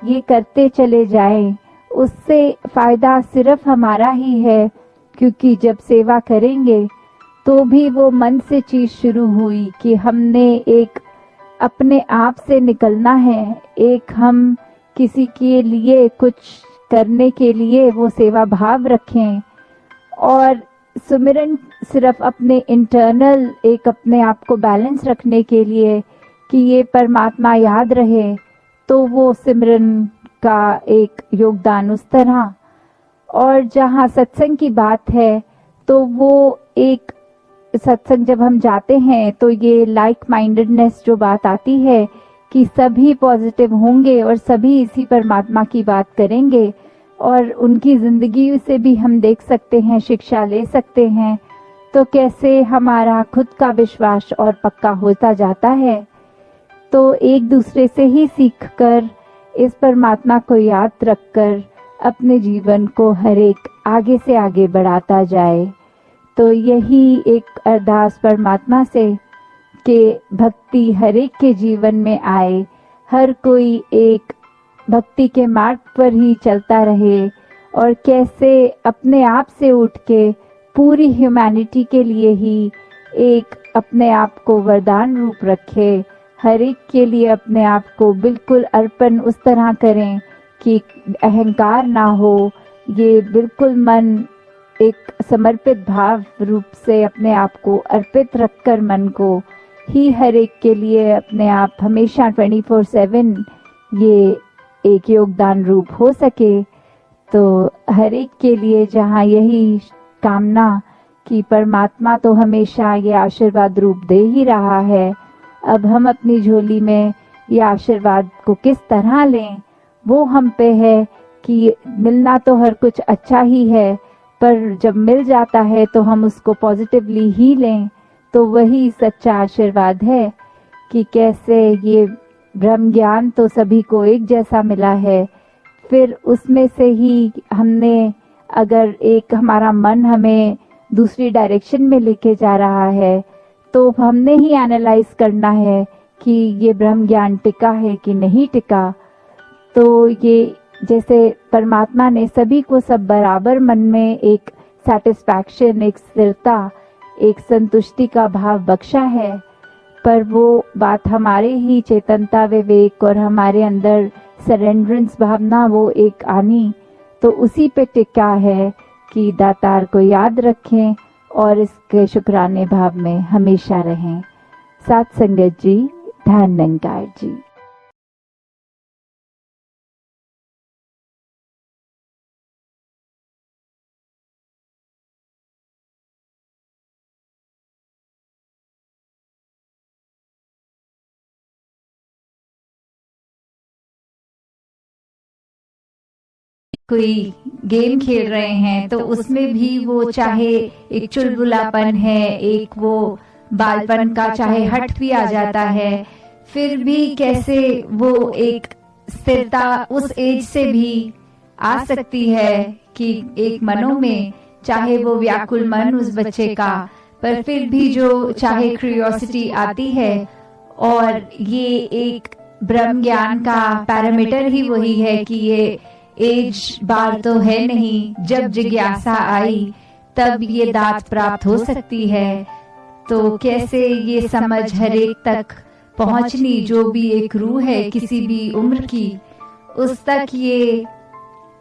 ये करते चले जाएं, उससे फायदा सिर्फ हमारा ही है, क्योंकि जब सेवा करेंगे तो भी वो मन से चीज शुरू हुई कि हमने एक अपने आप से निकलना है, एक हम किसी के लिए कुछ करने के लिए वो सेवा भाव रखें और सुमिरन सिर्फ अपने इंटरनल एक अपने आप को बैलेंस रखने के लिए कि ये परमात्मा याद रहे, तो वो सिमरन का एक योगदान उस तरह। और जहाँ सत्संग की बात है तो वो एक सत्संग जब हम जाते हैं तो ये लाइक माइंडेडनेस जो बात आती है कि सभी पॉजिटिव होंगे और सभी इसी परमात्मा की बात करेंगे और उनकी जिंदगी से भी हम देख सकते हैं, शिक्षा ले सकते हैं, तो कैसे हमारा खुद का विश्वास और पक्का होता जाता है। तो एक दूसरे से ही सीखकर इस परमात्मा को याद रखकर अपने जीवन को हर एक आगे से आगे बढ़ाता जाए। तो यही एक अरदास परमात्मा से कि भक्ति हर एक के जीवन में आए, हर कोई एक भक्ति के मार्ग पर ही चलता रहे और कैसे अपने आप से उठ के पूरी ह्यूमैनिटी के लिए ही एक अपने आप को वरदान रूप रखे, हर एक के लिए अपने आप को बिल्कुल अर्पण उस तरह करें कि अहंकार ना हो, ये बिल्कुल मन एक समर्पित भाव रूप से अपने आप को अर्पित रखकर मन को ही हर एक के लिए अपने आप हमेशा 24/7 ये एक योगदान रूप हो सके। तो हर एक के लिए जहाँ यही कामना कि परमात्मा तो हमेशा ये आशीर्वाद रूप दे ही रहा है, अब हम अपनी झोली में ये आशीर्वाद को किस तरह लें वो हम पे है कि मिलना तो हर कुछ अच्छा ही है, पर जब मिल जाता है तो हम उसको पॉजिटिवली ही लें। तो वही सच्चा आशीर्वाद है कि कैसे ये ब्रह्म ज्ञान तो सभी को एक जैसा मिला है, फिर उसमें से ही हमने अगर एक हमारा मन हमें दूसरी डायरेक्शन में लेके जा रहा है तो हमने ही एनालाइज करना है कि ये ब्रह्म ज्ञान टिका है कि नहीं टिका। तो ये जैसे परमात्मा ने सभी को सब बराबर मन में एक सैटिस्फैक्शन, एक स्थिरता, एक संतुष्टि का भाव बख्शा है, पर वो बात हमारे ही चेतनता विवेक और हमारे अंदर सरेंडरेंस भावना वो एक आनी तो उसी पे टिका है कि दातार को याद रखें और इसके शुक्राने भाव में हमेशा रहें। साथ संगत जी, ध्यान निरंकार जी। कोई गेम खेल रहे हैं तो उसमें भी वो चाहे एक चुलबुलापन है, एक वो बालपन का चाहे हट भी आ जाता है, फिर भी कैसे वो एक स्थिरता उस एज से भी आ सकती है कि एक मनों में चाहे वो व्याकुल मन उस बच्चे का, पर फिर भी जो चाहे क्यूरियोसिटी आती है। और ये एक ब्रह्म ज्ञान का पैरामीटर ही वही है कि ये एज बार तो है नहीं, जब जिज्ञासा आई तब ये दात प्राप्त हो सकती है। तो कैसे ये समझ हर एक तक पहुंचनी, जो भी एक रूह है किसी भी उम्र की, उस तक ये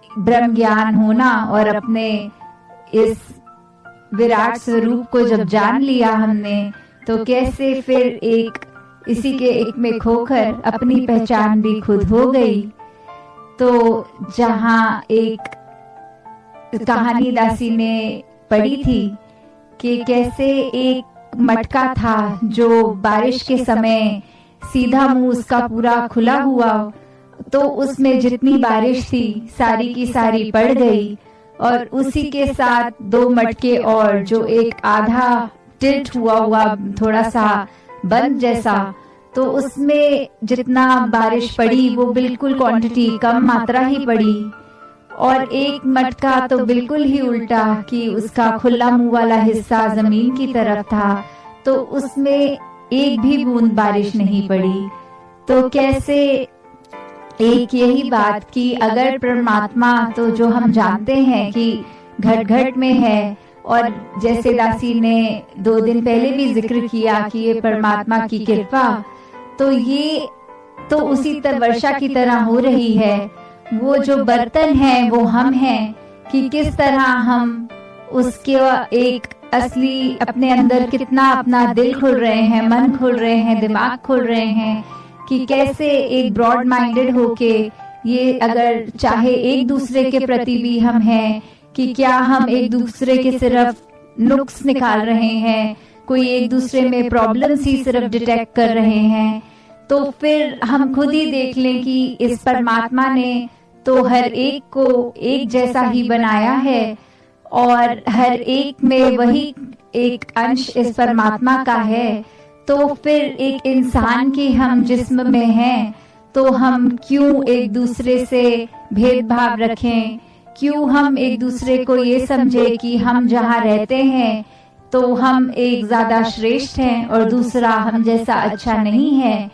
ब्रह्म ज्ञान होना और अपने इस विराट स्वरूप को जब जान लिया हमने, तो कैसे फिर एक इसी के एक में खोकर अपनी पहचान भी खुद हो गई। तो जहां एक कहानी दासी ने पढ़ी थी कि कैसे एक मटका था जो बारिश के समय सीधा मुंह उसका पूरा खुला हुआ, तो उसमें जितनी बारिश थी सारी की सारी पड़ गई, और उसी के साथ दो मटके और जो एक आधा टिल्ट हुआ थोड़ा सा बंद जैसा, तो उसमें जितना बारिश पड़ी वो बिल्कुल क्वांटिटी कम मात्रा ही पड़ी। और एक मटका तो बिल्कुल ही उल्टा कि उसका खुला मुंह वाला हिस्सा जमीन की तरफ था, तो उसमें एक भी बूंद बारिश नहीं पड़ी। तो कैसे एक यही बात कि अगर परमात्मा तो जो हम जानते हैं कि घट घट में है, और जैसे दासी ने 2 दिन पहले भी जिक्र किया कि ये परमात्मा की कृपा, तो ये तो उसी तरह वर्षा की तरह हो रही है। वो जो बर्तन है वो हम हैं कि किस तरह हम उसके एक असली अपने अंदर कितना अपना दिल खोल रहे हैं, मन खोल रहे हैं, दिमाग खोल रहे हैं, कि कैसे एक ब्रॉड माइंडेड होके ये अगर चाहे एक दूसरे के प्रति भी हम हैं कि क्या हम एक दूसरे के सिर्फ नुक्स निकाल रहे हैं, कोई एक दूसरे में प्रॉब्लम्स ही सिर्फ डिटेक्ट कर रहे हैं। तो फिर हम खुद ही देख लें कि इस परमात्मा ने तो हर एक को एक जैसा ही बनाया है, और हर एक में वही एक अंश इस परमात्मा का है। तो फिर एक इंसान के हम जिस्म में हैं, तो हम क्यों एक दूसरे से भेदभाव रखें, क्यों हम एक दूसरे को ये समझे कि हम जहाँ रहते हैं तो हम एक ज्यादा श्रेष्ठ हैं और दूसरा हम जैसा अच्छा नहीं है।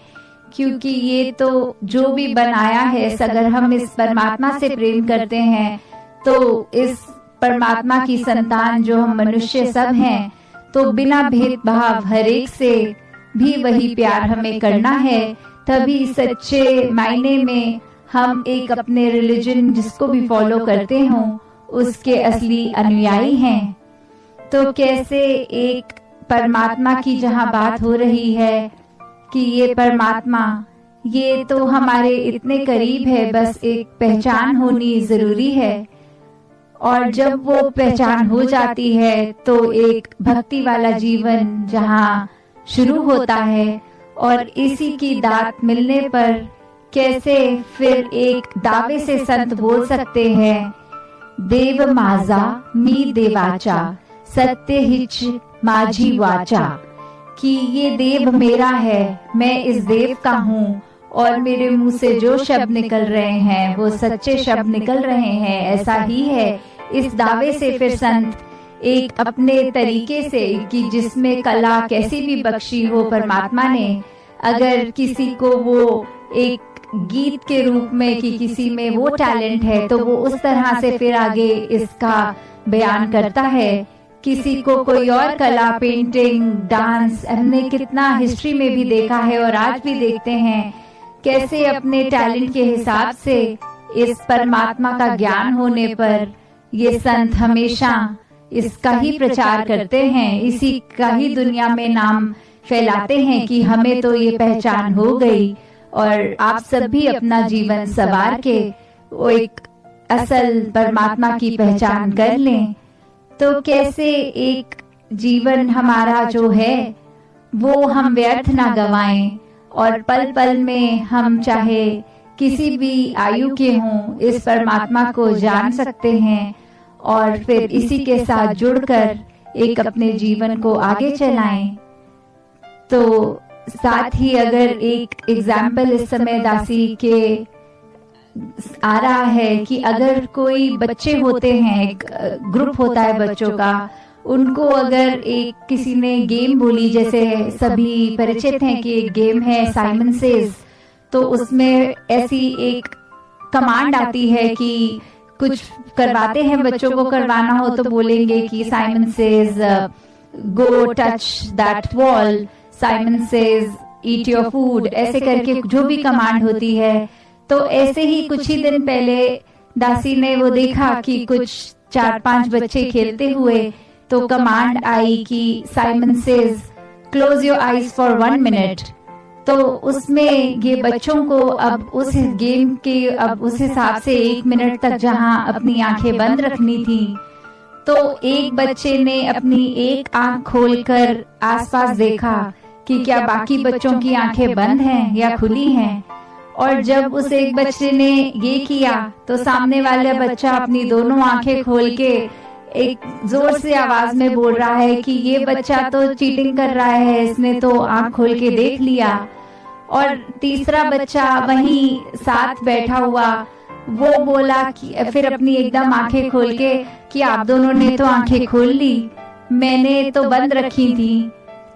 क्योंकि ये तो जो भी बनाया है, अगर हम इस परमात्मा से प्रेम करते हैं तो इस परमात्मा की संतान जो हम मनुष्य सब हैं, तो बिना भेदभाव हर एक से भी वही प्यार हमें करना है। तभी सच्चे मायने में हम एक अपने रिलीजन जिसको भी फॉलो करते हों उसके असली अनुयायी हैं। तो कैसे एक परमात्मा की जहाँ बात हो रही है कि ये परमात्मा ये तो हमारे इतने करीब है, बस एक पहचान होनी जरूरी है। और जब वो पहचान हो जाती है तो एक भक्ति वाला जीवन जहाँ शुरू होता है, और इसी की दात मिलने पर कैसे फिर एक दावे से संत बोल सकते हैं, देव माजा मी देवाचा सत्य हिच माझी वाचा, कि ये देव मेरा है, मैं इस देव का हूँ, और मेरे मुंह से जो शब्द निकल रहे हैं वो सच्चे शब्द निकल रहे हैं। ऐसा ही है इस दावे से फिर संत एक अपने तरीके से कि जिसमें कला कैसी भी बख्शी हो परमात्मा ने, अगर किसी को वो एक गीत के रूप में कि किसी में वो टैलेंट है तो वो उस तरह से फिर आगे इसका बयान करता है। किसी को कोई और कला, पेंटिंग, डांस, हमने कितना हिस्ट्री में भी देखा है और आज भी देखते हैं कैसे अपने टैलेंट के हिसाब से इस परमात्मा का ज्ञान होने पर ये संत हमेशा इसका ही प्रचार करते हैं, इसी का ही दुनिया में नाम फैलाते हैं कि हमें तो ये पहचान हो गई और आप सब भी अपना जीवन सवार के वो एक असल परमात्मा की पहचान कर लें। तो कैसे एक जीवन हमारा जो है वो हम व्यर्थ ना गवाएं और पल पल में हम चाहे किसी भी आयु के हों इस परमात्मा को जान सकते हैं और फिर इसी के साथ जुड़कर एक अपने जीवन को आगे चलाएं। तो साथ ही अगर एक एग्जाम्पल इस समय दासी के आ रहा है कि अगर कोई बच्चे होते हैं, एक ग्रुप होता है बच्चों का, उनको अगर एक किसी ने गेम बोली, जैसे सभी परिचित हैं कि एक गेम है साइमन सेज, तो उसमें ऐसी एक कमांड आती है कि कुछ करवाते हैं बच्चों को, करवाना हो तो बोलेंगे कि Simon says go touch that wall, Simon says eat your food, ऐसे करके जो भी कमांड होती है। तो ऐसे ही कुछ ही दिन पहले दासी ने वो देखा कि कुछ 4-5 बच्चे खेलते हुए, तो कमांड आई कि Simon says close your eyes for 1 minute. तो उसमें ये बच्चों को अब उस गेम के अब उस हिसाब से 1 मिनट तक जहां अपनी आंखें बंद रखनी थी, तो एक बच्चे ने अपनी एक आंख खोलकर आसपास देखा कि क्या बाकी बच्चों की आंखें बंद हैं या खुली हैं। और जब उस एक बच्चे ने ये किया तो सामने वाला बच्चा अपनी दोनों आंखें खोल के एक जोर से आवाज में बोल रहा है कि ये बच्चा तो चीटिंग कर रहा है, इसने तो आंख खोल के देख लिया। और तीसरा बच्चा वहीं साथ बैठा हुआ वो बोला कि फिर अपनी एकदम आंखें खोल के कि आप दोनों ने तो आंखें खोल ली, मैंने तो बंद रखी थी।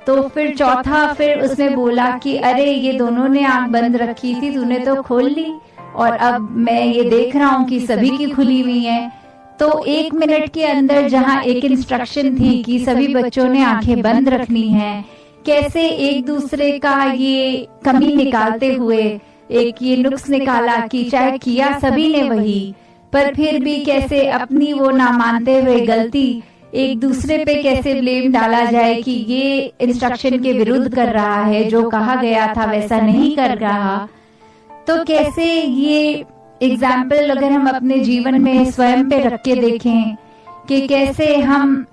तो फिर चौथा फिर उसने बोला कि अरे ये दोनों ने आंख बंद रखी थी, तूने तो खोल ली और अब मैं ये देख रहा हूँ कि सभी की खुली हुई है। तो 1 मिनट के अंदर जहाँ एक इंस्ट्रक्शन थी कि सभी बच्चों ने आंखें बंद रखनी है, कैसे एक दूसरे का ये कमी निकालते हुए एक ये नुक्स निकाला कि चाहे किया सभी ने वही, पर फिर भी कैसे अपनी वो ना मानते हुए गलती एक दूसरे पे कैसे ब्लेम डाला जाए कि ये इंस्ट्रक्शन के विरुद्ध कर रहा है, जो कहा गया था वैसा नहीं कर रहा। तो कैसे ये एग्जाम्पल अगर हम अपने जीवन में स्वयं पे रख के देखें कि कैसे हम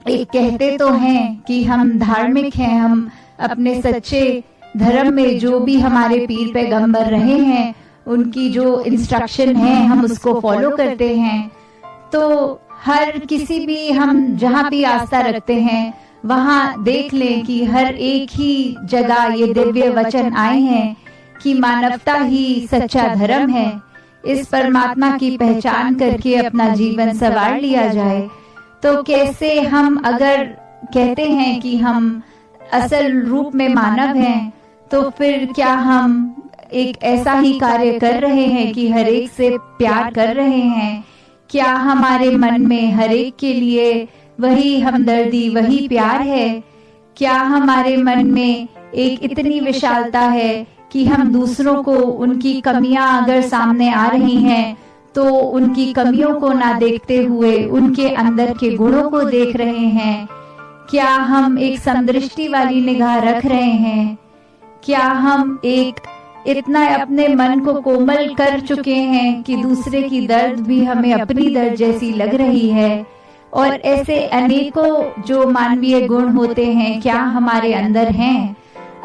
एक कहते तो हैं कि हम धार्मिक हैं, हम अपने सच्चे धर्म में जो भी हमारे पीर पैगंबर रहे हैं उनकी जो इंस्ट्रक्शन है हम उसको फॉलो करते हैं। तो हर किसी भी हम जहाँ भी आस्था रखते हैं वहाँ देख लें कि हर एक ही जगह ये दिव्य वचन आए हैं कि मानवता ही सच्चा धर्म है। इस परमात्मा की पहचान करके अपना जीवन संवार लिया जाए। तो कैसे हम अगर कहते हैं कि हम असल रूप में मानव हैं, तो फिर क्या हम एक ऐसा ही कार्य कर रहे हैं कि हर एक से प्यार कर रहे हैं? क्या हमारे मन में हर एक के लिए वही हमदर्दी, वही प्यार है? क्या हमारे मन में एक इतनी विशालता है कि हम दूसरों को उनकी कमियां अगर सामने आ रही हैं तो उनकी कमियों को ना देखते हुए उनके अंदर के गुणों को देख रहे हैं? क्या हम एक समदृष्टि वाली निगाह रख रहे हैं? क्या हम एक इतना अपने मन को कोमल कर चुके हैं कि दूसरे की दर्द भी हमें अपनी दर्द जैसी लग रही है? और ऐसे अनेकों जो मानवीय गुण होते हैं क्या हमारे अंदर हैं?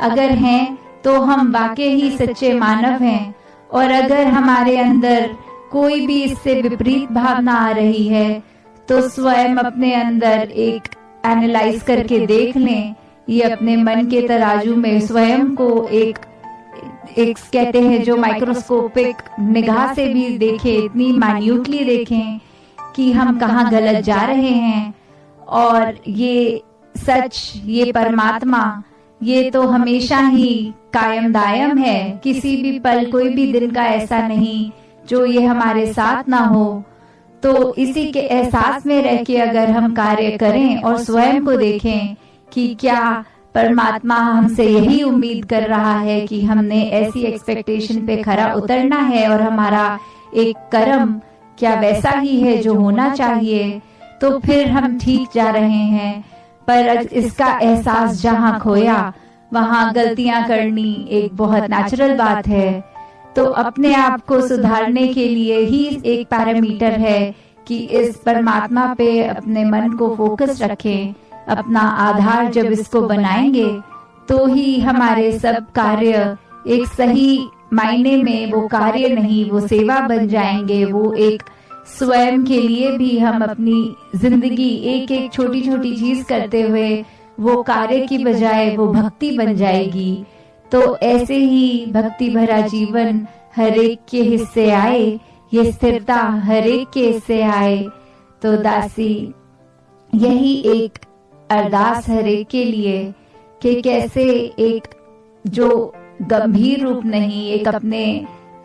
अगर हैं तो हम वाकई ही सच्चे मानव हैं। और अगर हमारे अंदर कोई भी इससे विपरीत भावना आ रही है तो स्वयं अपने अंदर एक एनालाइज करके देख लें, ये अपने मन के तराजू में स्वयं को एक कहते हैं जो माइक्रोस्कोपिक निगाह से भी देखें, इतनी माइन्यूटली देखें कि हम कहाँ गलत जा रहे हैं। और ये सच, ये परमात्मा, ये तो हमेशा ही कायम दायम है। किसी भी पल, कोई भी दिन का ऐसा नहीं जो ये हमारे साथ ना हो। तो इसी के एहसास में रह के अगर हम कार्य करें और स्वयं को देखें कि क्या परमात्मा हमसे यही उम्मीद कर रहा है कि हमने ऐसी एक्सपेक्टेशन पे खरा उतरना है और हमारा एक कर्म क्या वैसा ही है जो होना चाहिए, तो फिर हम ठीक जा रहे हैं। पर इसका एहसास जहाँ खोया वहाँ गलतियां करनी एक बहुत नेचुरल बात है। तो अपने आप को सुधारने के लिए ही एक पैरामीटर है कि इस परमात्मा पे अपने मन को फोकस रखें। अपना आधार जब इसको बनाएंगे तो ही हमारे सब कार्य एक सही मायने में वो कार्य नहीं, वो सेवा बन जाएंगे। वो एक स्वयं के लिए भी हम अपनी जिंदगी एक एक छोटी छोटी चीज करते हुए वो कार्य की बजाय वो भक्ति बन जाएगी। तो ऐसे ही भक्ति भरा जीवन हर एक के हिस्से आए, ये स्थिरता हर एक के हिस्से आए। तो दासी यही एक अरदास हर एक के लिए कि कैसे एक जो गंभीर रूप नहीं, एक अपने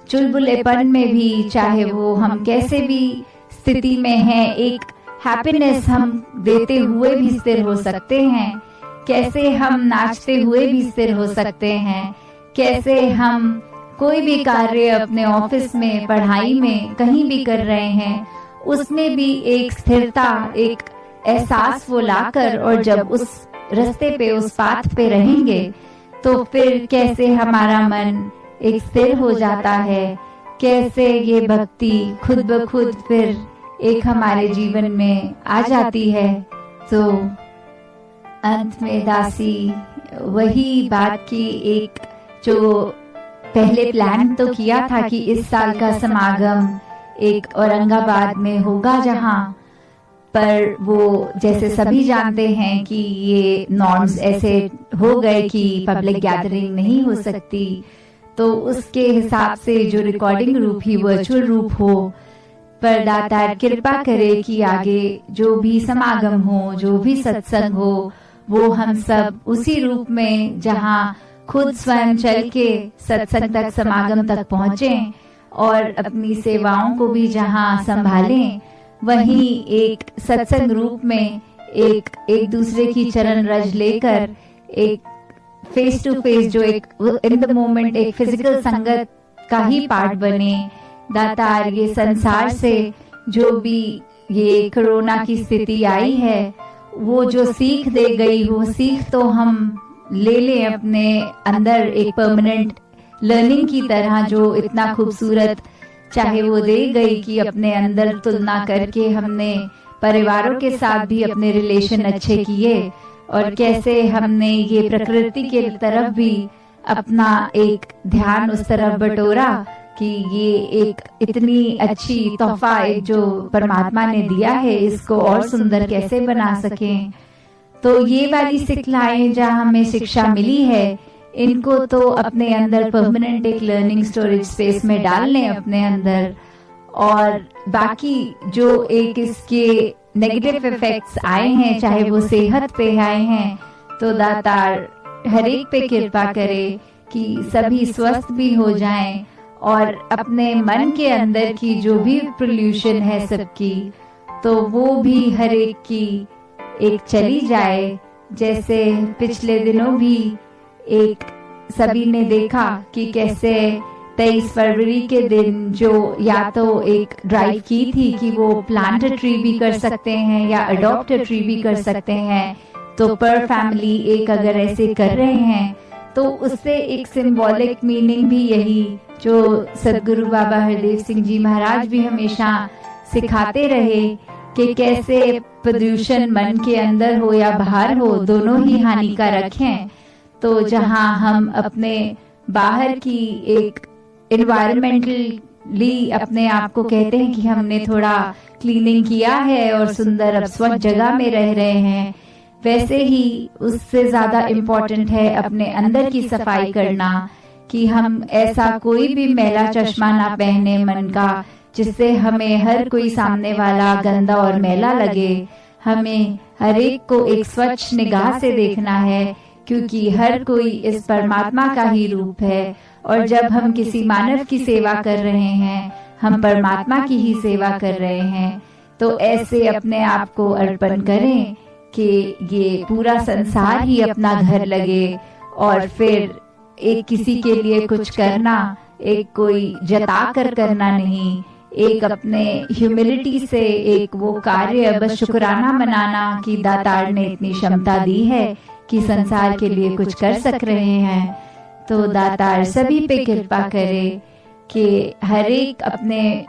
चुलबुलेपन में भी, चाहे वो हम कैसे भी स्थिति में हैं, एक हैप्पीनेस हम देते हुए भी स्थिर हो सकते हैं। कैसे हम नाचते हुए भी स्थिर हो सकते हैं। कैसे हम कोई भी कार्य अपने ऑफिस में, पढ़ाई में, कहीं भी कर रहे हैं, उसमें भी एक स्थिरता, एक एहसास वो लाकर, और जब उस रास्ते पे, उस पाथ पे रहेंगे तो फिर कैसे हमारा मन एक स्थिर हो जाता है। कैसे ये भक्ति खुद ब खुद फिर एक हमारे जीवन में आ जाती है। तो अंत में दासी वही बात की, एक जो पहले प्लान तो किया था कि इस साल का समागम एक औरंगाबाद में होगा, जहाँ पर वो जैसे सभी जानते हैं कि ये नॉर्म्स ऐसे हो गए कि पब्लिक गैदरिंग नहीं हो सकती। तो उसके हिसाब से जो रिकॉर्डिंग रूप ही वर्चुअल रूप हो। पर दातार कृपा करे कि आगे जो भी समागम हो, जो भी सत्संग हो, वो हम सब उसी रूप में, जहाँ खुद स्वयं चल के सत्संग तक, समागम तक पहुँचें और अपनी सेवाओं को भी जहाँ संभालें, वहीं एक सत्संग रूप में एक दूसरे की चरण रज लेकर एक फेस टू फेस, जो एक इन द मोमेंट एक फिजिकल संगत का ही पार्ट बने। दातार ये संसार से जो भी ये कोरोना की स्थिति आई है, वो जो सीख दे गई, वो सीख तो हम ले लें अपने अंदर एक परमानेंट लर्निंग की तरह, जो इतना खूबसूरत चाहे वो दे गई कि अपने अंदर तुलना करके हमने परिवारों के साथ भी अपने रिलेशन अच्छे किए, और कैसे हमने ये प्रकृति के तरफ भी अपना एक ध्यान उस तरफ बटोरा कि ये एक इतनी अच्छी तोहफा एक जो परमात्मा ने दिया है, इसको और सुंदर कैसे बना सकें। तो ये वाली सिखलाएं जहाँ हमें शिक्षा मिली है, इनको तो अपने अंदर परमानेंट एक लर्निंग स्टोरेज स्पेस में डाल लें अपने अंदर। और बाकी जो एक इसके नेगेटिव इफेक्ट्स आए हैं, चाहे वो सेहत पे आए हैं, तो दातार हर एक पे कृपा करे कि सभी स्वस्थ भी हो जाएं, और अपने मन के अंदर की जो भी पोल्यूशन है सबकी, तो वो भी हर एक की एक चली जाए। जैसे पिछले दिनों भी एक सभी ने देखा कि कैसे 23 फरवरी के दिन जो या तो एक ड्राइव की थी कि वो प्लांट अ ट्री भी कर सकते हैं या अडॉप्ट अ ट्री भी कर सकते हैं, तो पर फैमिली एक अगर ऐसे कर रहे हैं, तो उससे एक सिंबॉलिक मीनिंग भी यही, जो सदगुरु बाबा हरदेव सिंह जी महाराज भी हमेशा सिखाते रहे कि कैसे प्रदूषण मन के अंदर हो या बाहर हो, दोनों ही हानिकारक हैं। तो जहां हम अपने बाहर की एक एनवायरमेंटली अपने आप को कहते हैं कि हमने थोड़ा क्लीनिंग किया है और सुंदर अब स्वच्छ जगह में रह रहे हैं, वैसे ही उससे ज्यादा इम्पोर्टेंट है अपने अंदर की सफाई करना, कि हम ऐसा कोई भी मैला चश्मा ना पहने मन का, जिससे हमें हर कोई सामने वाला गंदा और मैला लगे। हमें हर एक को एक स्वच्छ निगाह से देखना है, क्योंकि हर कोई इस परमात्मा का ही रूप है, और जब हम किसी मानव की सेवा कर रहे हैं, हम परमात्मा की ही सेवा कर रहे हैं। तो ऐसे अपने आप को अर्पण करें कि ये पूरा संसार ही अपना घर लगे, और फिर एक किसी के लिए कुछ करना एक कोई जता कर करना नहीं, एक अपने ह्यूमिलिटी से एक वो कार्य, बस शुक्राना मनाना कि दातार ने इतनी क्षमता दी है कि संसार के लिए कुछ कर सक रहे हैं। तो दातार सभी पे कृपा करे कि हर एक अपने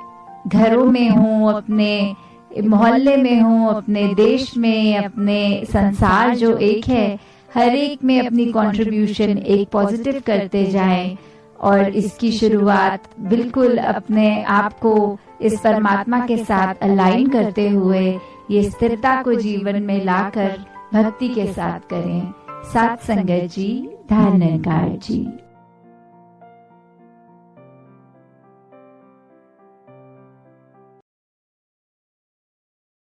घरों में हो, अपने मोहल्ले में हो, अपने देश में, अपने संसार जो एक है, हर एक में अपनी कंट्रीब्यूशन एक पॉजिटिव करते जाएं और इसकी शुरुआत बिल्कुल अपने आप को इस परमात्मा के साथ अलाइन करते हुए ये स्थिरता को जीवन में लाकर भक्ति के साथ करें। साथ संगत जी, ध्यान निरंकार जी।